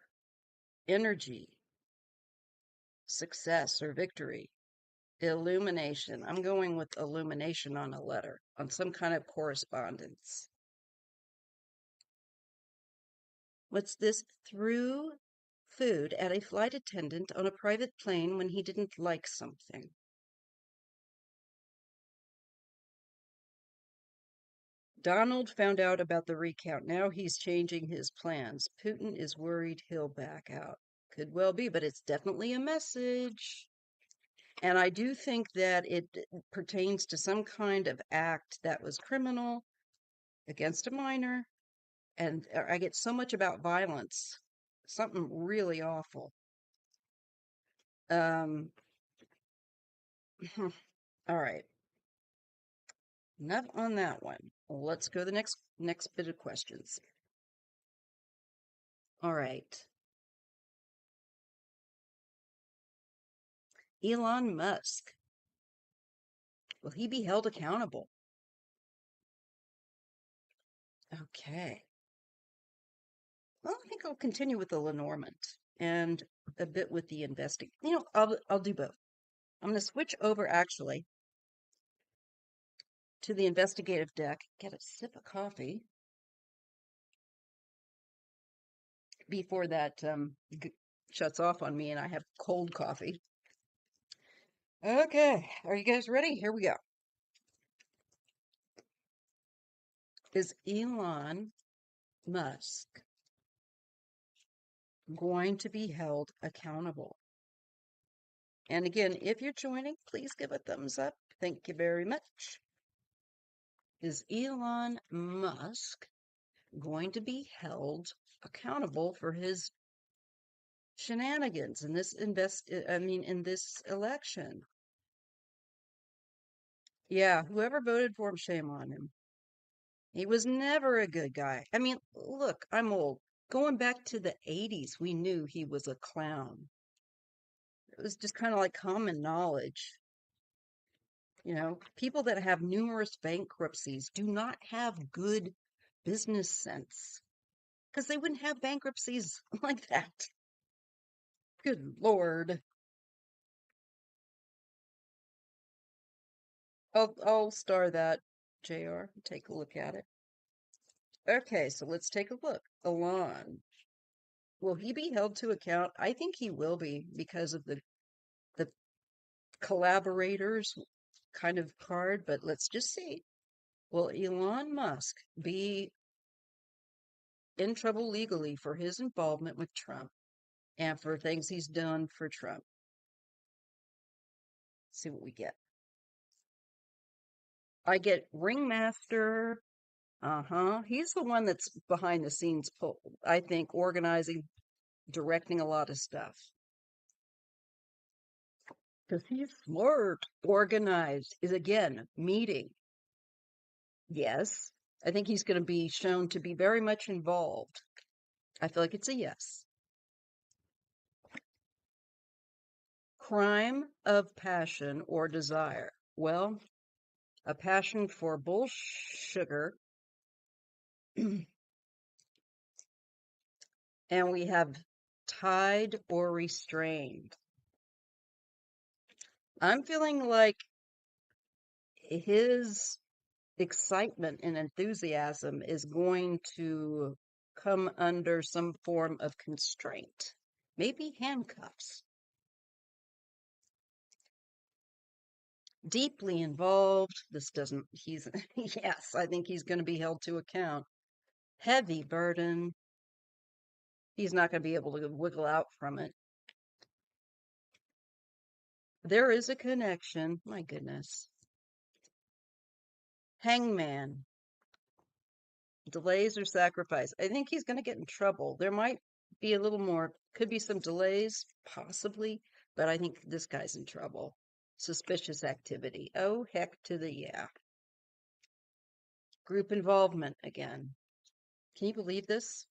Energy. Success or victory. Illumination. I'm going with illumination on a letter, on some kind of correspondence. What's this? Threw food at a flight attendant on a private plane when he didn't like something. Donald found out about the recount. Now he's changing his plans. Putin is worried he'll back out. Could well be, but it's definitely a message. And I do think that it pertains to some kind of act that was criminal against a minor. And I get so much about violence, something really awful. Um, all right. Enough on that one. Let's go to the next bit of questions. All right. Elon Musk. Will he be held accountable? Okay. Well, I think I'll continue with the Lenormand and a bit with the investing. I'll do both. I'm going to switch over actually to the investigative deck. Get a sip of coffee before that shuts off on me and I have cold coffee. Okay, are you guys ready? Here we go. Is Elon Musk going to be held accountable? And again, if you're joining, please give a thumbs up. Thank you very much. Is Elon Musk going to be held accountable for his shenanigans in this in this election? Yeah, whoever voted for him, shame on him. He was never a good guy. I mean, look, I'm old. Going back to the 80s, we knew he was a clown. It was just kind of like common knowledge. People that have numerous bankruptcies do not have good business sense because they wouldn't have bankruptcies like that. Good Lord. I'll star that, JR. Take a look at it. Okay, so let's take a look. Elon. Will he be held to account? I think he will be because of the collaborators kind of card, but let's just see. Will Elon Musk be in trouble legally for his involvement with Trump and for things he's done for Trump? See what we get. I get Ringmaster. Uh-huh. He's the one that's behind the scenes, I think, organizing, directing a lot of stuff. Because he's smart. Organized is, again, meeting. Yes. I think he's going to be shown to be very much involved. I feel like it's a yes. Crime of passion or desire. Well, a passion for bull sugar. And we have tied or restrained. I'm feeling like his excitement and enthusiasm is going to come under some form of constraint, maybe handcuffs. Deeply involved. This doesn't, he's, yes, I think he's going to be held to account. Heavy burden. He's not going to be able to wiggle out from it. There is a connection. My goodness. Hangman. Delays or sacrifice. I think he's going to get in trouble. There might be a little more, could be some delays, possibly, but I think this guy's in trouble. Suspicious activity. Oh, heck to the yeah. Group involvement again. Can you believe this?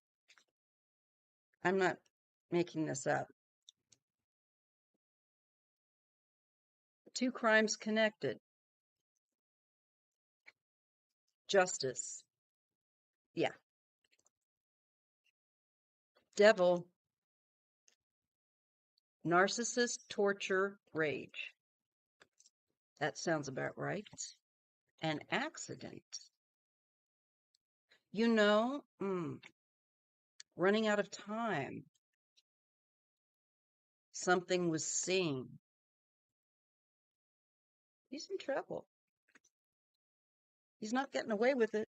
I'm not making this up. Two crimes connected. Justice. Yeah. Devil. Narcissist, torture, rage. That sounds about right. An accident. You know, running out of time. Something was seen. He's in trouble. He's not getting away with it.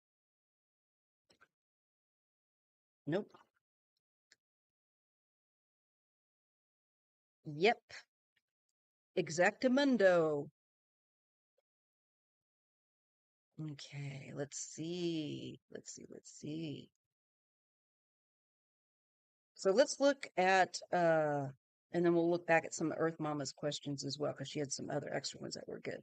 Nope. Yep. Exactamundo. Okay, let's see. Let's see. So let's look at and then we'll look back at some of Earth Mama's questions as well, because she had some other extra ones that were good.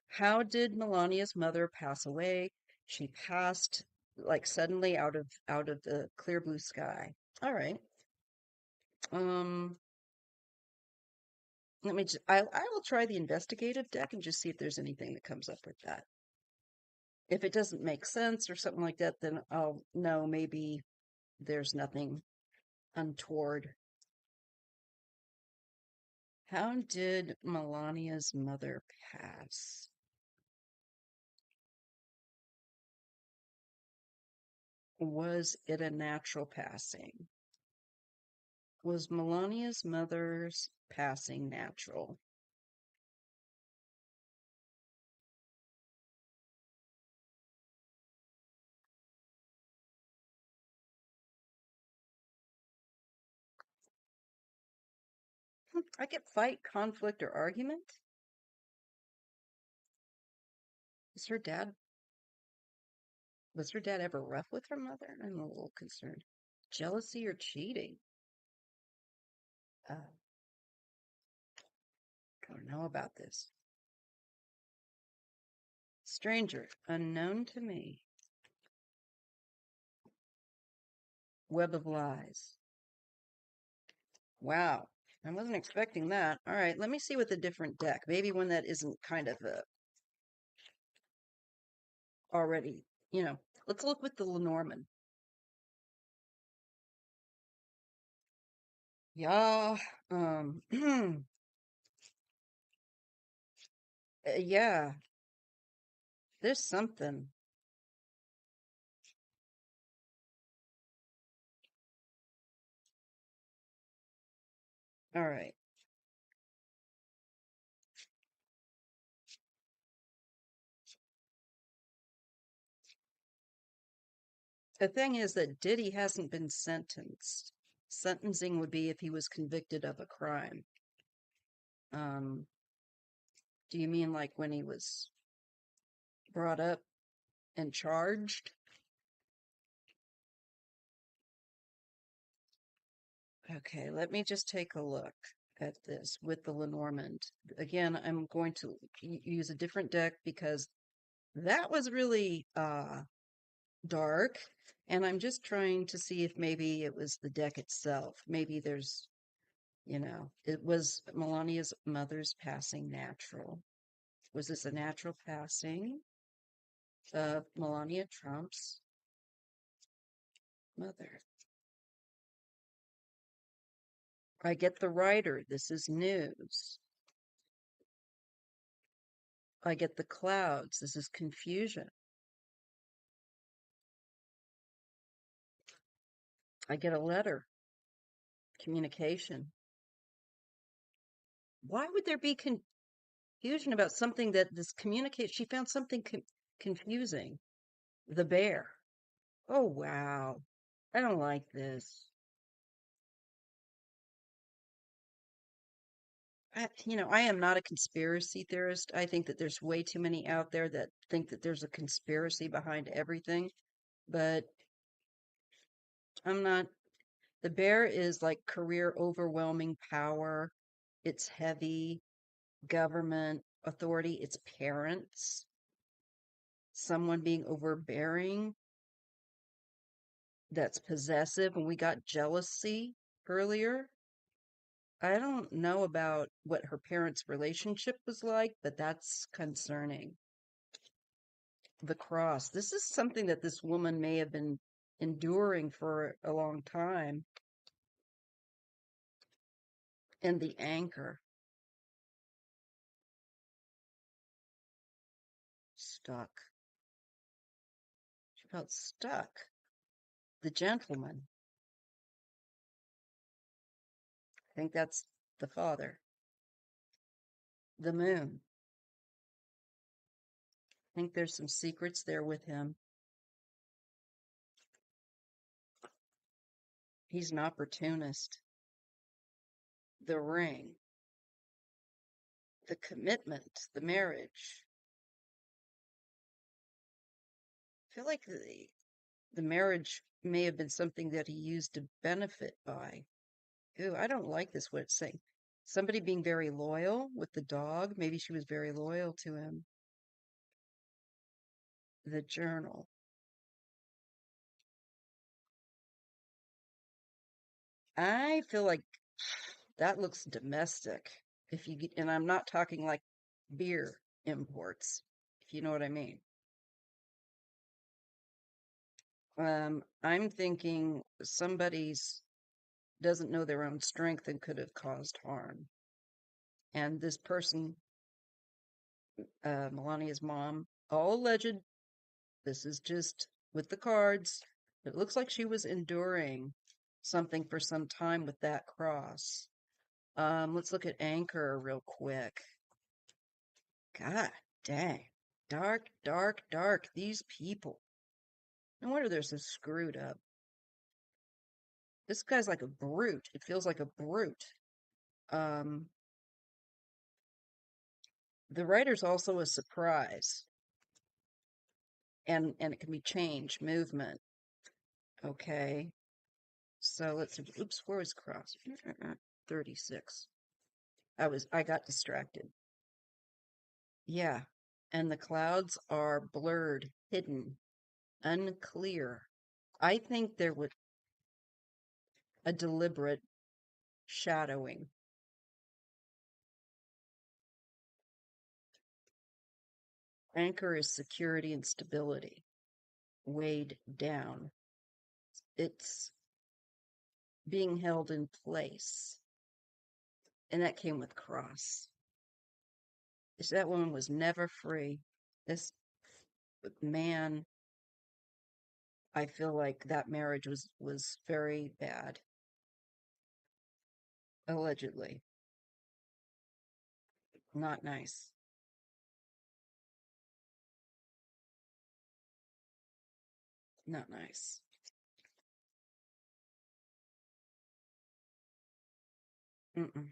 How did Melania's mother pass away? She passed like suddenly out of the clear blue sky. All right. Um, let me just I will try the investigative deck and just see if there's anything that comes up with that. If it doesn't make sense or something like that, then I'll know maybe there's nothing untoward. How did Melania's mother pass? Was it a natural passing? Was Melania's mother's passing natural? I get fight, conflict, or argument. Is her dad was her dad ever rough with her mother? I'm a little concerned. Jealousy or cheating? Uh, don't know about this. Stranger, unknown to me. Web of lies. Wow. I wasn't expecting that. All right, let me see with a different deck. Maybe one that isn't kind of already, let's look with the Lenormand. Yeah. Yeah, there's something. All right. The thing is that Diddy hasn't been sentenced. Sentencing would be if he was convicted of a crime. Um, do you mean like when he was brought up and charged? Okay, let me just take a look at this with the Lenormand. Again, I'm going to use a different deck because that was really dark, and I'm just trying to see if maybe it was the deck itself. Maybe there's, it was Melania's mother's passing natural. Was this a natural passing of Melania Trump's mother? I get the writer. This is news. I get the clouds. This is confusion. I get a letter. Communication. Why would there be confusion about something that this communicate? She found something confusing. The bear. Oh, wow. I don't like this. I am not a conspiracy theorist. I think that there's way too many out there that think that there's a conspiracy behind everything, but I'm not. The bear is like career overwhelming power. It's heavy government authority. It's parents, someone being overbearing, that's possessive. And we got jealousy earlier. I don't know about what her parents' relationship was like, but that's concerning. The cross. This is something that this woman may have been enduring for a long time. And the anchor. Stuck. She felt stuck. The gentleman. I think that's the father. The moon. I think there's some secrets there with him. He's an opportunist. The ring. The commitment. The marriage. I feel like the marriage may have been something that he used to benefit by. Ooh, I don't like this, what it's saying. Somebody being very loyal with the dog. Maybe she was very loyal to him. The journal. I feel like that looks domestic. If you get, and I'm not talking like beer imports, if you know what I mean. I'm thinking somebody's doesn't know their own strength and could have caused harm. And this person, Melania's mom, all alleged. This is just with the cards. It looks like she was enduring something for some time with that cross. Let's look at Anchor real quick. God dang. Dark, dark, dark. These people. No wonder they're so screwed up. This guy's like a brute. It feels like a brute. Um, the writer's also a surprise. And it can be change, movement. Okay. So let's see. Oops, where was cross? 36. I got distracted. Yeah. And the clouds are blurred, hidden, unclear. I think there was a deliberate shadowing. Anchor is security and stability, weighed down. It's being held in place. And that came with cross. That woman was never free. This man, I feel like that marriage was very bad, allegedly. Not nice. Not nice. Mm-mm.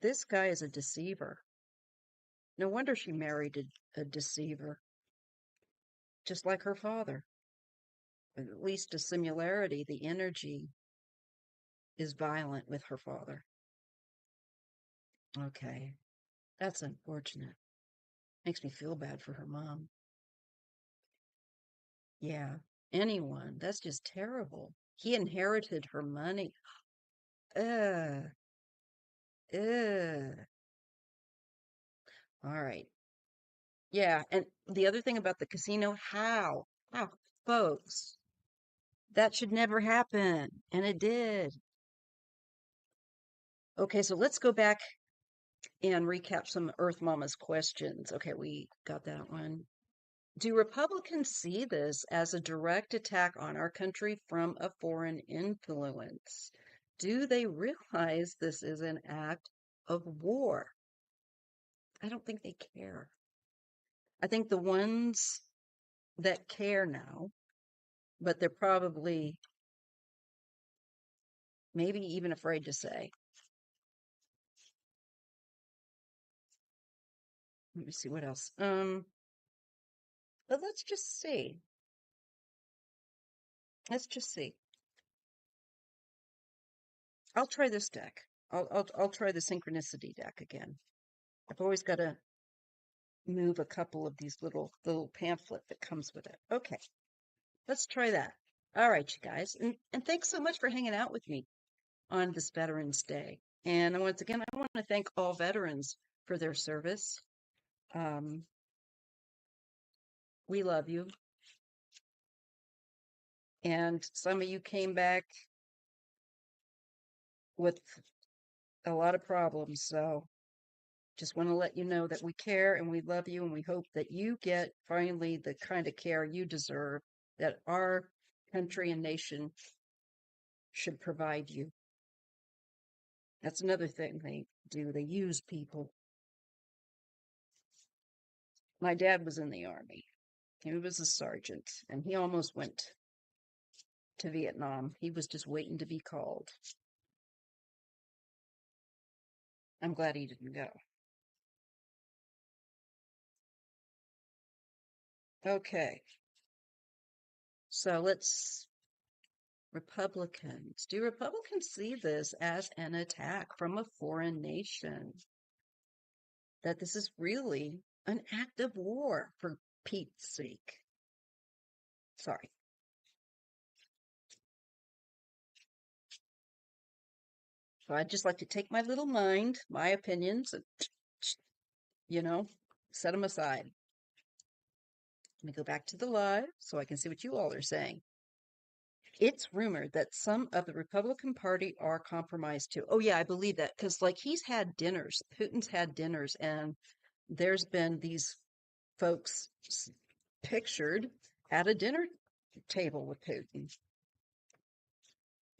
This guy is a deceiver. No wonder she married a deceiver, just like her father. At least a similarity. The energy is violent with her father. Okay, that's unfortunate. Makes me feel bad for her mom. Yeah, anyone. That's just terrible. He inherited her money. Ugh, ugh. All right. Yeah, and the other thing about the casino, how, folks, that should never happen. And it did. Okay, so let's go back and recap some Earth Mama's questions. Okay, we got that one. Do Republicans see this as a direct attack on our country from a foreign influence? Do they realize this is an act of war? I don't think they care. I think the ones that care now, but they're probably maybe even afraid to say. Let me see what else. But let's just see. Let's just see. I'll try this deck. I'll try the synchronicity deck again. I've always got to move a couple of these the little pamphlet that comes with it. Okay, let's try that. All right, you guys, and thanks so much for hanging out with me on this Veterans Day. And once again, I want to thank all veterans for their service. Um, we love you. And some of you came back with a lot of problems. So just want to let you know that we care and we love you. And we hope that you get finally the kind of care you deserve that our country and nation should provide you. That's another thing they do. They use people. My dad was in the Army. He was a sergeant, and he almost went to Vietnam. He was just waiting to be called. I'm glad he didn't go. Okay. So Republicans. Do Republicans see this as an attack from a foreign nation? That this is really an act of war, for Pete's sake? Sorry. So I'd just like to take my little mind, my opinions, and, set them aside. Let me go back to the live so I can see what you all are saying. It's rumored that some of the Republican Party are compromised too. Oh, yeah, I believe that because, like, he's had dinners. Putin's had dinners, and there's been these folks pictured at a dinner table with Putin.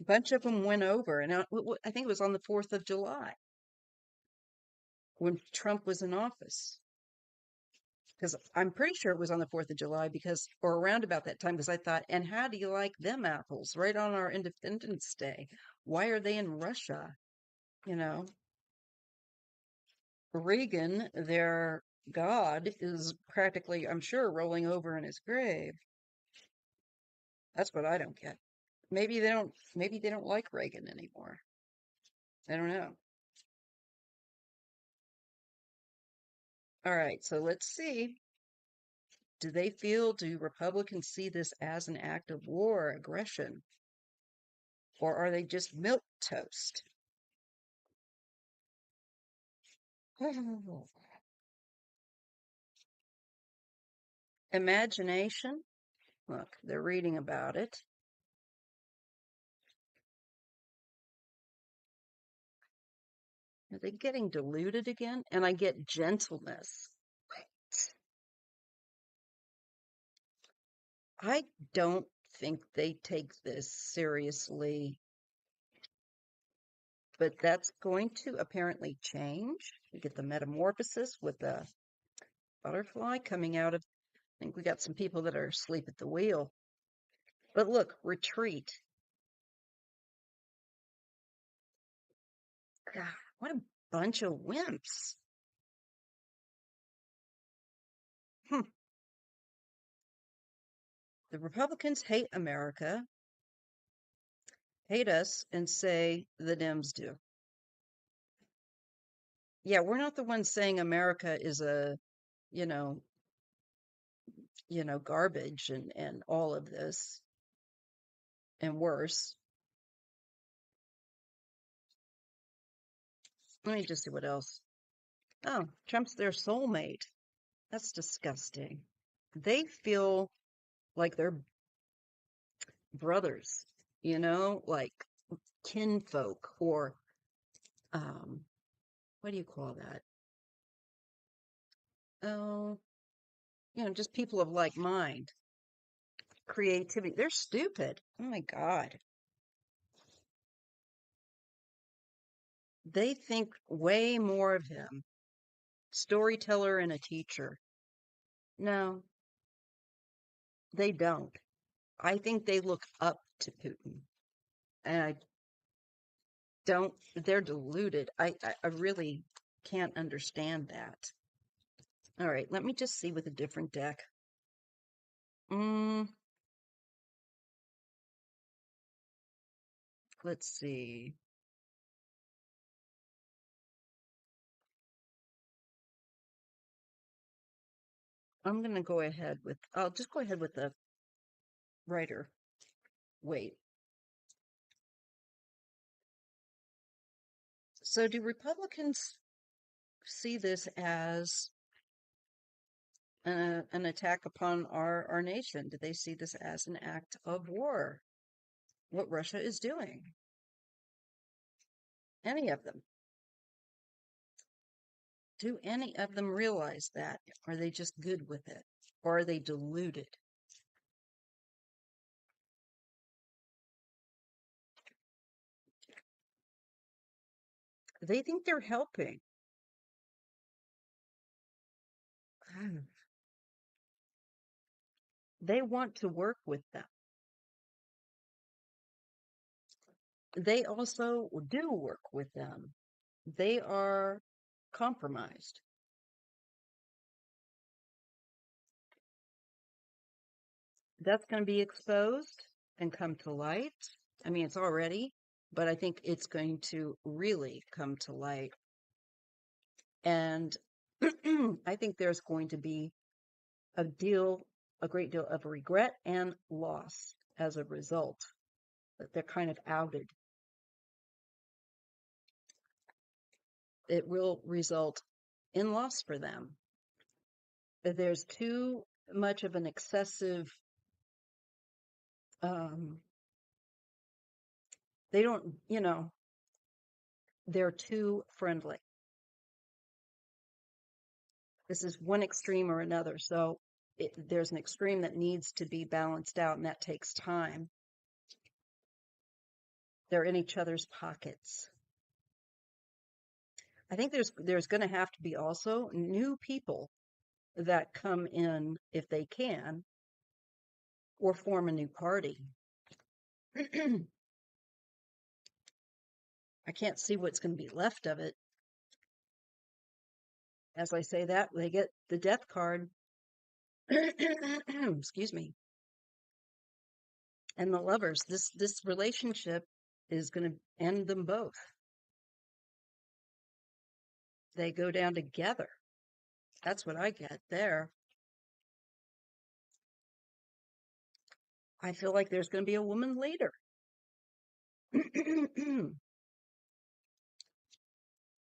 A bunch of them went over, and I think it was on the 4th of July when Trump was in office. Because I'm pretty sure it was on the 4th of July or around about that time, because I thought, and how do you like them apples right on our Independence Day? Why are they in Russia? You know, Reagan, their god, is practically, I'm sure, rolling over in his grave. That's what I don't get. Maybe they don't like Reagan anymore. I don't know. All right, so let's see. Do Republicans see this as an act of war, aggression? Or are they just milk toast? Imagination. Look, they're reading about it. Are they getting diluted again? And I get gentleness. I don't think they take this seriously, but that's going to apparently change. We get the metamorphosis with the butterfly coming out of. I think we got some people that are asleep at the wheel. But look, retreat. God, what a bunch of wimps. Hmm. The Republicans hate America, hate us, and say the Dems do. Yeah, we're not the ones saying America is you know, garbage and all of this and worse. Let me just see what else. Oh, Trump's their soulmate. That's disgusting. They feel like they're brothers, like kinfolk or um what do you call that? Oh, just people of like mind, creativity. They're stupid. Oh my God. They think way more of him. Storyteller and a teacher. No, they don't. I think they look up to Putin. And I don't, they're deluded. I really can't understand that. All right, let me just see with a different deck. Mm, let's see. I'm going to go ahead with, I'll just go ahead with the writer. Wait. So do Republicans see this as an attack upon our nation? Do they see this as an act of war? What Russia is doing? Any of them? Do any of them realize that? Are they just good with it? Or are they deluded? They think they're helping. They want to work with them. They also do work with them. They are compromised. That's going to be exposed and come to light. I mean, it's already, but I think it's going to really come to light. And I think there's going to be a great deal of regret and loss as a result. That they're kind of outed. It will result in loss for them. There's too much of an excessive, um, they don't, they're too friendly. This is one extreme or another. So there's an extreme that needs to be balanced out, and that takes time. They're in each other's pockets. I think there's going to have to be also new people that come in if they can, or form a new party. I can't see what's going to be left of it. As I say that, they get the death card. Excuse me. And the lovers. This relationship is going to end them both. They go down together. That's what I get there. I feel like there's going to be a woman leader.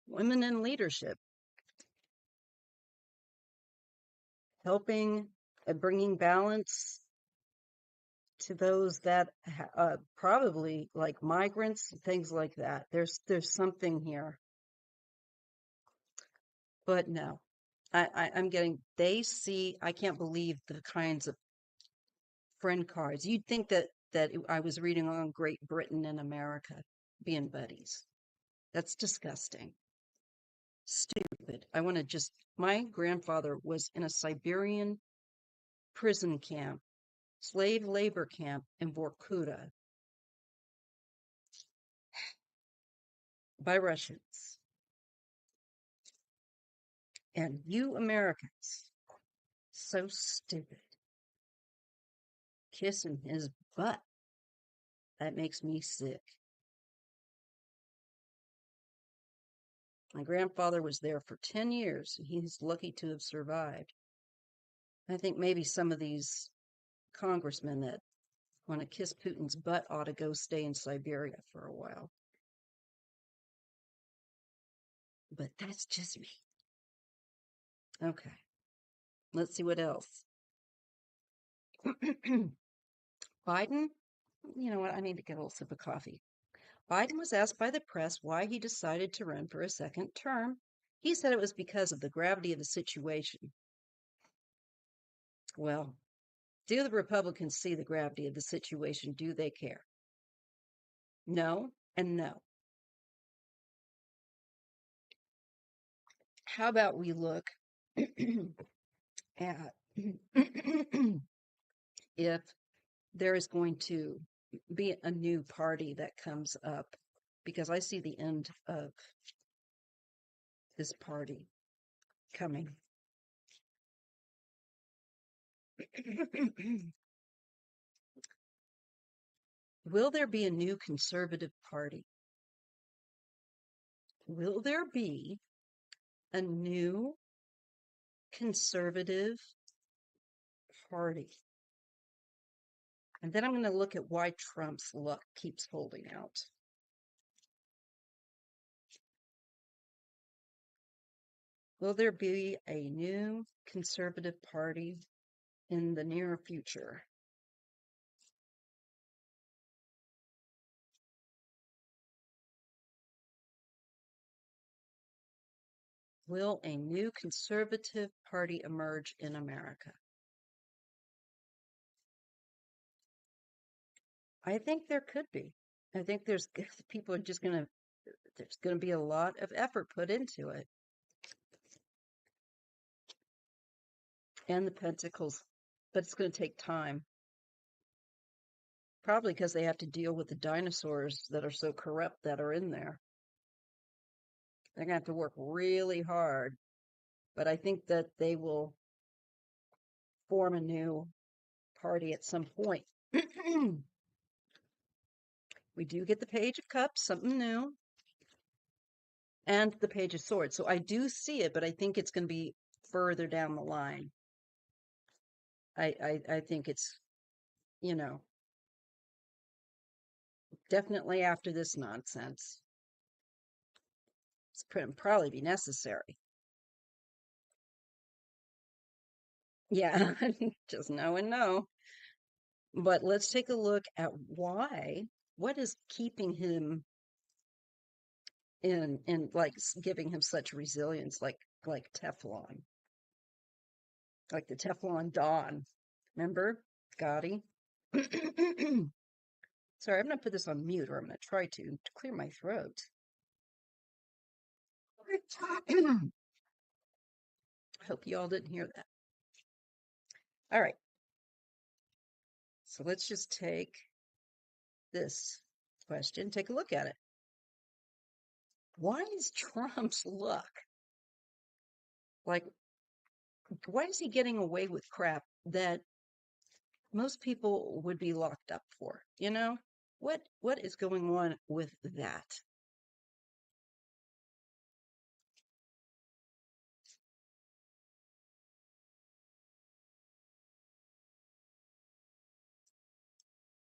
Women in leadership, helping, bringing balance to those that probably like migrants, things like that. There's something here, but no, I'm getting. They see. I can't believe the kinds of friend cards. You'd think that I was reading on Great Britain and America being buddies. That's disgusting. Stupid. I want to just. My grandfather was in a Siberian prison camp, slave labor camp in Vorkuta by Russians. And you Americans, so stupid. Kissing his butt. That makes me sick. My grandfather was there for 10 years, and he's lucky to have survived. I think maybe some of these congressmen that want to kiss Putin's butt ought to go stay in Siberia for a while. But that's just me. Okay. Let's see what else. Biden, you know what? I need to get a little sip of coffee. Biden was asked by the press why he decided to run for a second term. He said it was because of the gravity of the situation. Well, do the Republicans see the gravity of the situation? Do they care? No and no. How about we look at if there is going to be a new party that comes up, because I see the end of this party coming. Will there be a new conservative party? Will there be a new conservative party? And then I'm going to look at why Trump's luck keeps holding out. Will there be a new conservative party in the near future? Will a new conservative party emerge in America? I think there could be. I think there's people are just going to, there's going to be a lot of effort put into it. And the Pentacles, but it's going to take time. Probably because they have to deal with the dinosaurs that are so corrupt that are in there. They're going to have to work really hard, but I think that they will form a new party at some point. We do get the Page of Cups, something new, and the Page of Swords. So I do see it, but I think it's going to be further down the line. I think it's, you know, definitely after this nonsense. It's probably be necessary. Yeah, just no and no. But let's take a look at why. What is keeping him in like giving him such resilience, like Teflon, like the Teflon Don. Remember, Gotti? Sorry, I'm gonna put this on mute, or I'm gonna try to clear my throat. Hope you all didn't hear that. All right. So let's just take this question, take a look at it. Why is Trump's luck? Like, why is he getting away with crap that most people would be locked up for? You know, what is going on with that?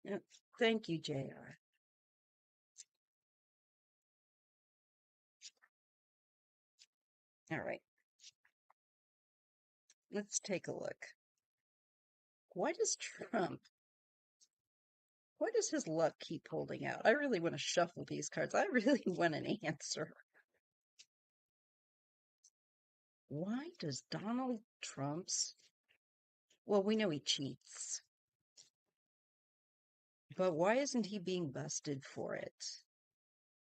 Yeah, thank you, JR. All right, let's take a look. Why does Trump, why does his luck keep holding out? I really want to shuffle these cards. I really want an answer. Why does Donald Trump's, well, we know he cheats, but why isn't he being busted for it?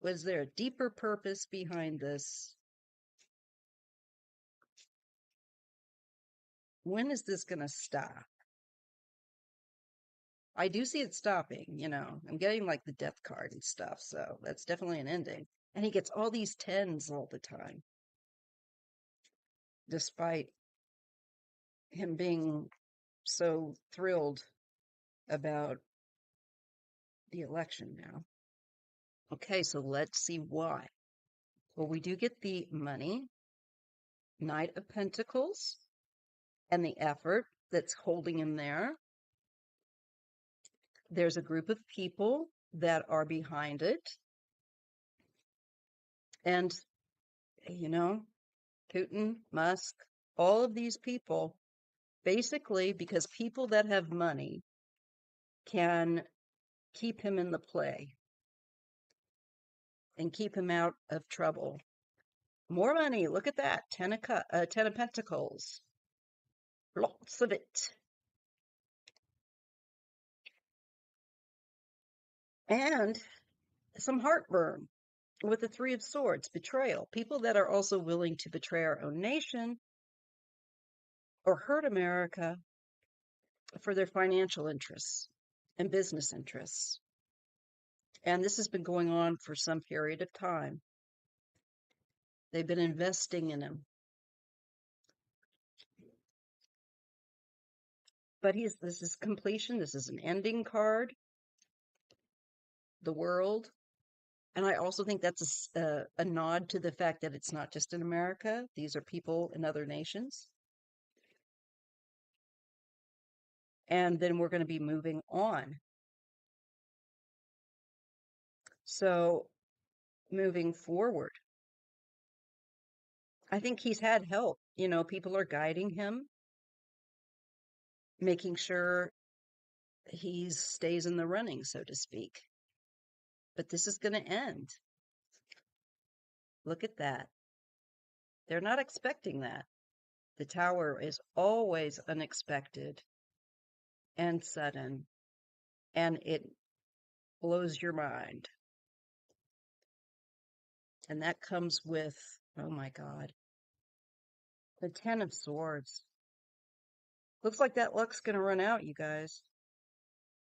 Was there a deeper purpose behind this? When is this going to stop? I do see it stopping, you know. I'm getting like the death card and stuff, so that's definitely an ending. And he gets all these tens all the time, despite him being so thrilled about the election now. Okay, so let's see why. Well, we do get the money, Knight of Pentacles, and the effort that's holding him there. There's a group of people that are behind it. And, you know, Putin, Musk, all of these people, basically because people that have money can keep him in the play and keep him out of trouble. More money. Look at that. Ten of Pentacles. Lots of it. And some heartburn with the Three of Swords. Betrayal. People that are also willing to betray our own nation or hurt America for their financial interests and business interests. And this has been going on for some period of time. They've been investing in him. But this is completion. This is an ending card, the world. And I also think that's a nod to the fact that it's not just in America. These are people in other nations. And then we're going to be moving on. So moving forward, I think he's had help. You know, people are guiding him, making sure he stays in the running, so to speak. But this is going to end. Look at that. They're not expecting that. The tower is always unexpected and sudden, and it blows your mind. And that comes with, oh my God, the Ten of Swords. Looks like that luck's going to run out, you guys.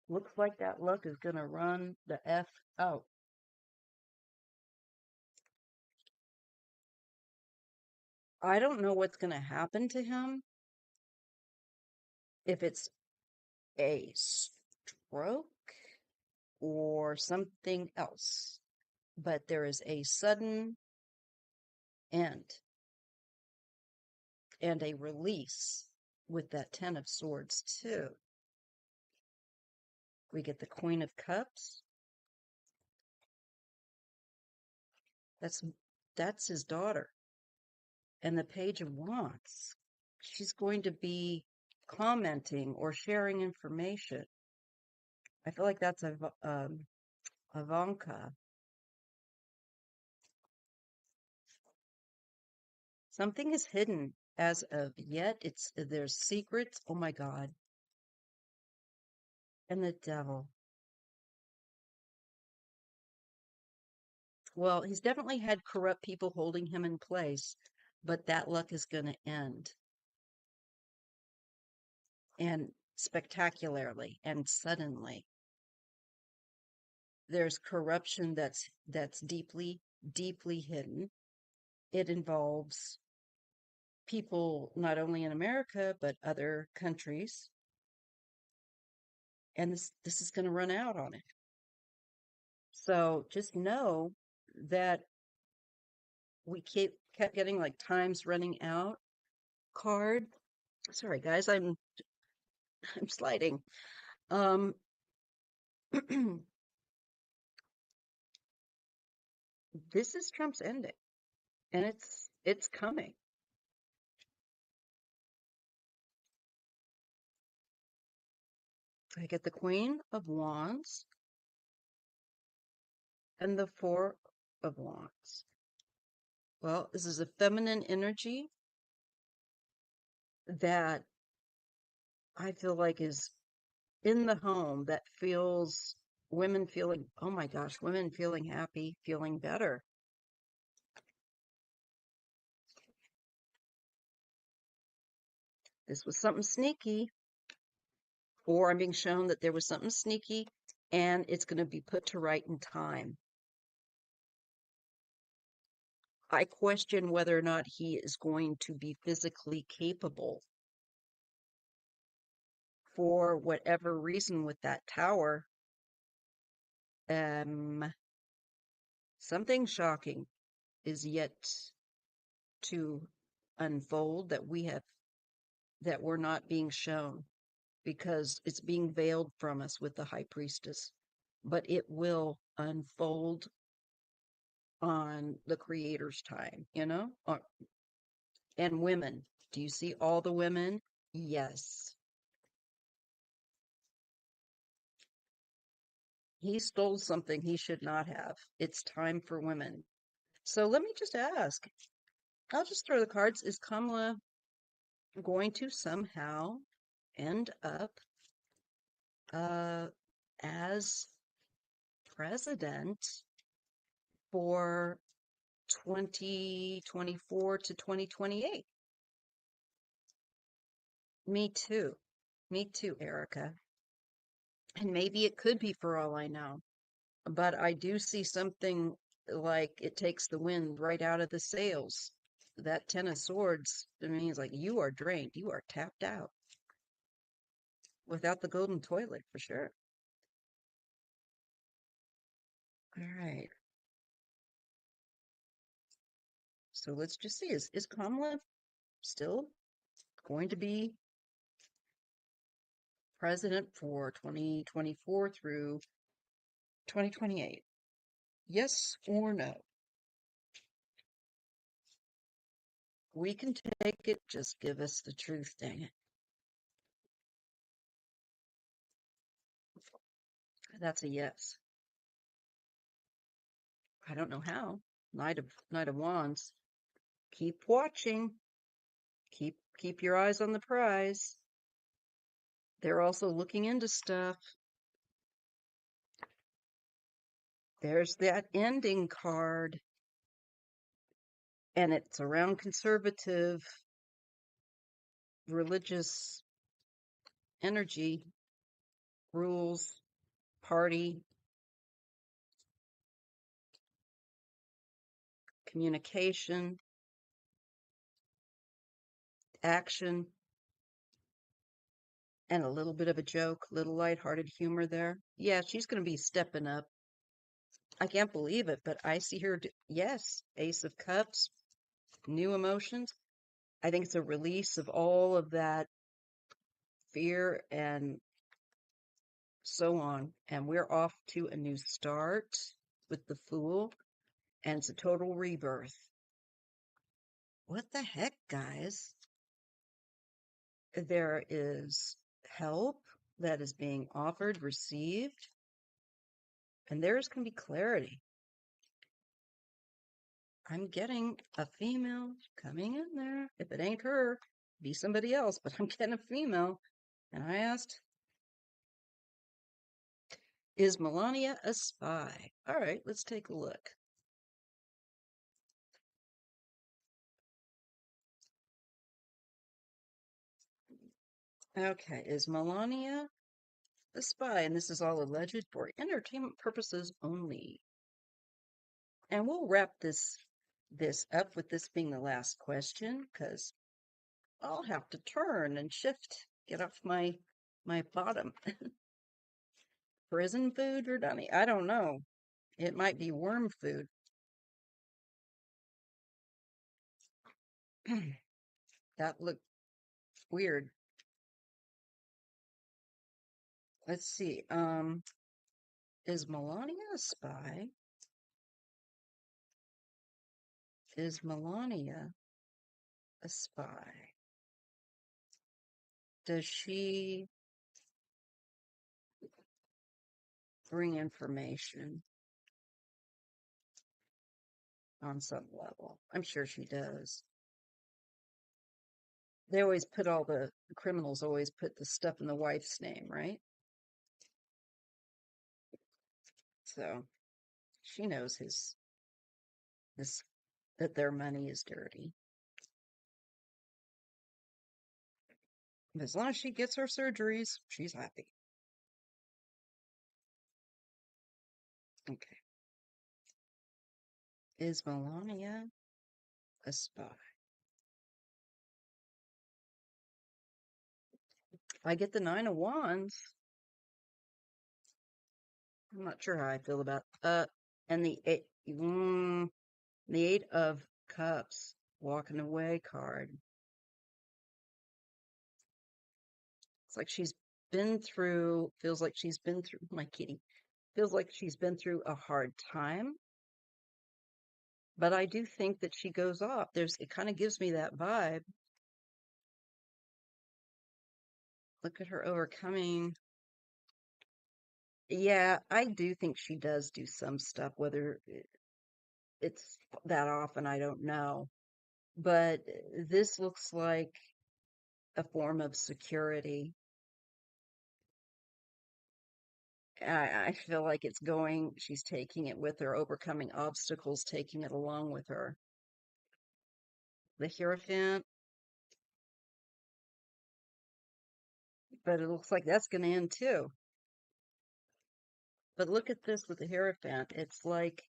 Looks like that luck is going to run the F out. I don't know what's going to happen to him. If it's a stroke or something else. But there is a sudden end and a release with that Ten of Swords, too. We get the Queen of Cups. That's his daughter. And the Page of Wands. She's going to be commenting or sharing information. I feel like that's Ivanka. Something is hidden as of yet. There's secrets. Oh my God. And the Devil. Well, he's definitely had corrupt people holding him in place, but that luck is going to end. And spectacularly and suddenly. There's corruption that's deeply, deeply hidden. It involves people not only in America, but other countries. And this is going to run out on it. So just know that we kept getting like time's running out card. Sorry, guys, I'm sliding. This is Trump's ending, and it's coming. I get the Queen of Wands and the Four of Wands. Well, this is a feminine energy that I feel like is in the home, that feels women feeling, oh my gosh, women feeling happy, feeling better. This was something sneaky, or I'm being shown that there was something sneaky, and it's going to be put to right in time. I question whether or not he is going to be physically capable for whatever reason with that tower. Something shocking is yet to unfold that we're not being shown because it's being veiled from us with the High Priestess. But it will unfold on the Creator's time, you know? And women. Do you see all the women? Yes. He stole something he should not have. It's time for women. So let me just ask. I'll just throw the cards. Is Kamala going to somehow end up as president for 2024 to 2028? Me too. Me too, Erica. And maybe it could be for all I know. But I do see something like it takes the wind right out of the sails. That Ten of Swords, to me, is like you are drained, you are tapped out without the golden toilet for sure. All right. So let's just see. Is Kamala still going to be president for 2024 through 2028? Yes or no? We can take it. Just give us the truth, dang it. That's a yes. I don't know how. Knight of Wands. Keep watching. Keep your eyes on the prize. They're also looking into stuff. There's that ending card. And it's around conservative, religious energy, rules, party, communication, action, and a little bit of a joke, little lighthearted humor there. Yeah, she's going to be stepping up. I can't believe it, but I see her. Yes, Ace of Cups, new emotions. I think it's a release of all of that fear and so on. And we're off to a new start with the Fool, and it's a total rebirth. What the heck, guys? There is help that is being offered, received, and there's going to be clarity. I'm getting a female coming in there. If it ain't her, be somebody else, but I'm getting a female. And I asked, is Melania a spy? All right, let's take a look. Okay, is Melania a spy? And this is all alleged for entertainment purposes only. And we'll wrap this up with this being the last question, because I'll have to turn and shift, get off my bottom. Prison food or Donnie? I don't know. It might be worm food. That looked weird. Let's see. Is Melania a spy? Is Melania a spy? Does she bring information on some level? I'm sure she does. They always put the criminals always put the stuff in the wife's name, right? So she knows his that their money is dirty. As long as she gets her surgeries, she's happy. Okay. Is Melania a spy? I get the Nine of Wands. I'm not sure how I feel about and the Eight of Cups, walking away card. It's like she's been through. Feels like she's been through. My kitty feels like she's been through a hard time. But I do think that she goes off. It kind of gives me that vibe. Look at her overcoming. Yeah, I do think she does do some stuff, whether it's that often, I don't know. But this looks like a form of security. I feel like she's taking it with her, overcoming obstacles, taking it along with her. The Hierophant, But it looks like that's going to end too. But look at this with the Hierophant. It's like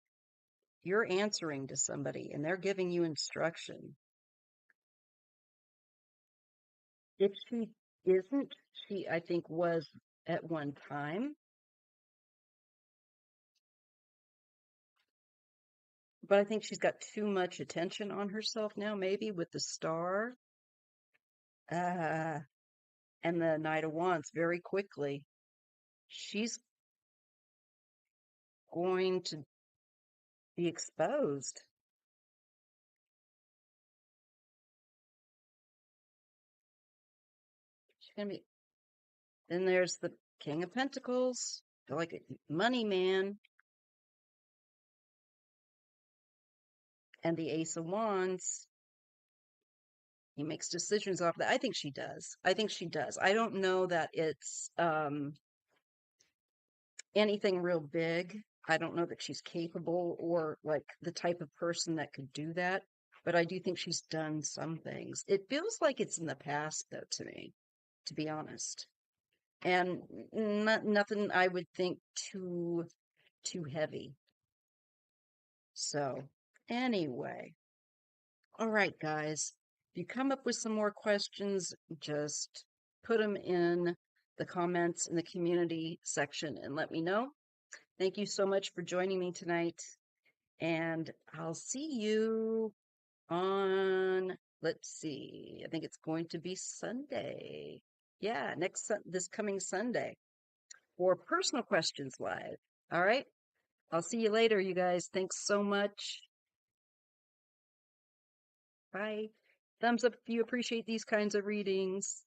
you're answering to somebody and they're giving you instruction. If she isn't, she, I think, was at one time. But I think she's got too much attention on herself now, maybe with the star uh, and the Knight of Wands very quickly. She's going to be exposed. She's going to be. Then there's the King of Pentacles, like a money man, and the Ace of Wands. He makes decisions off that. I think she does. I think she does. I don't know that it's anything real big. I don't know that she's capable or like the type of person that could do that, but I do think she's done some things. It feels like it's in the past, though, to me, to be honest, and nothing I would think too heavy. So, anyway, all right, guys. If you come up with some more questions, just put them in the comments in the community section and let me know. Thank you so much for joining me tonight. And I'll see you on, let's see, I think it's going to be Sunday. Yeah, this coming Sunday for Personal Questions Live. All right. I'll see you later, you guys. Thanks so much. Bye. Thumbs up if you appreciate these kinds of readings.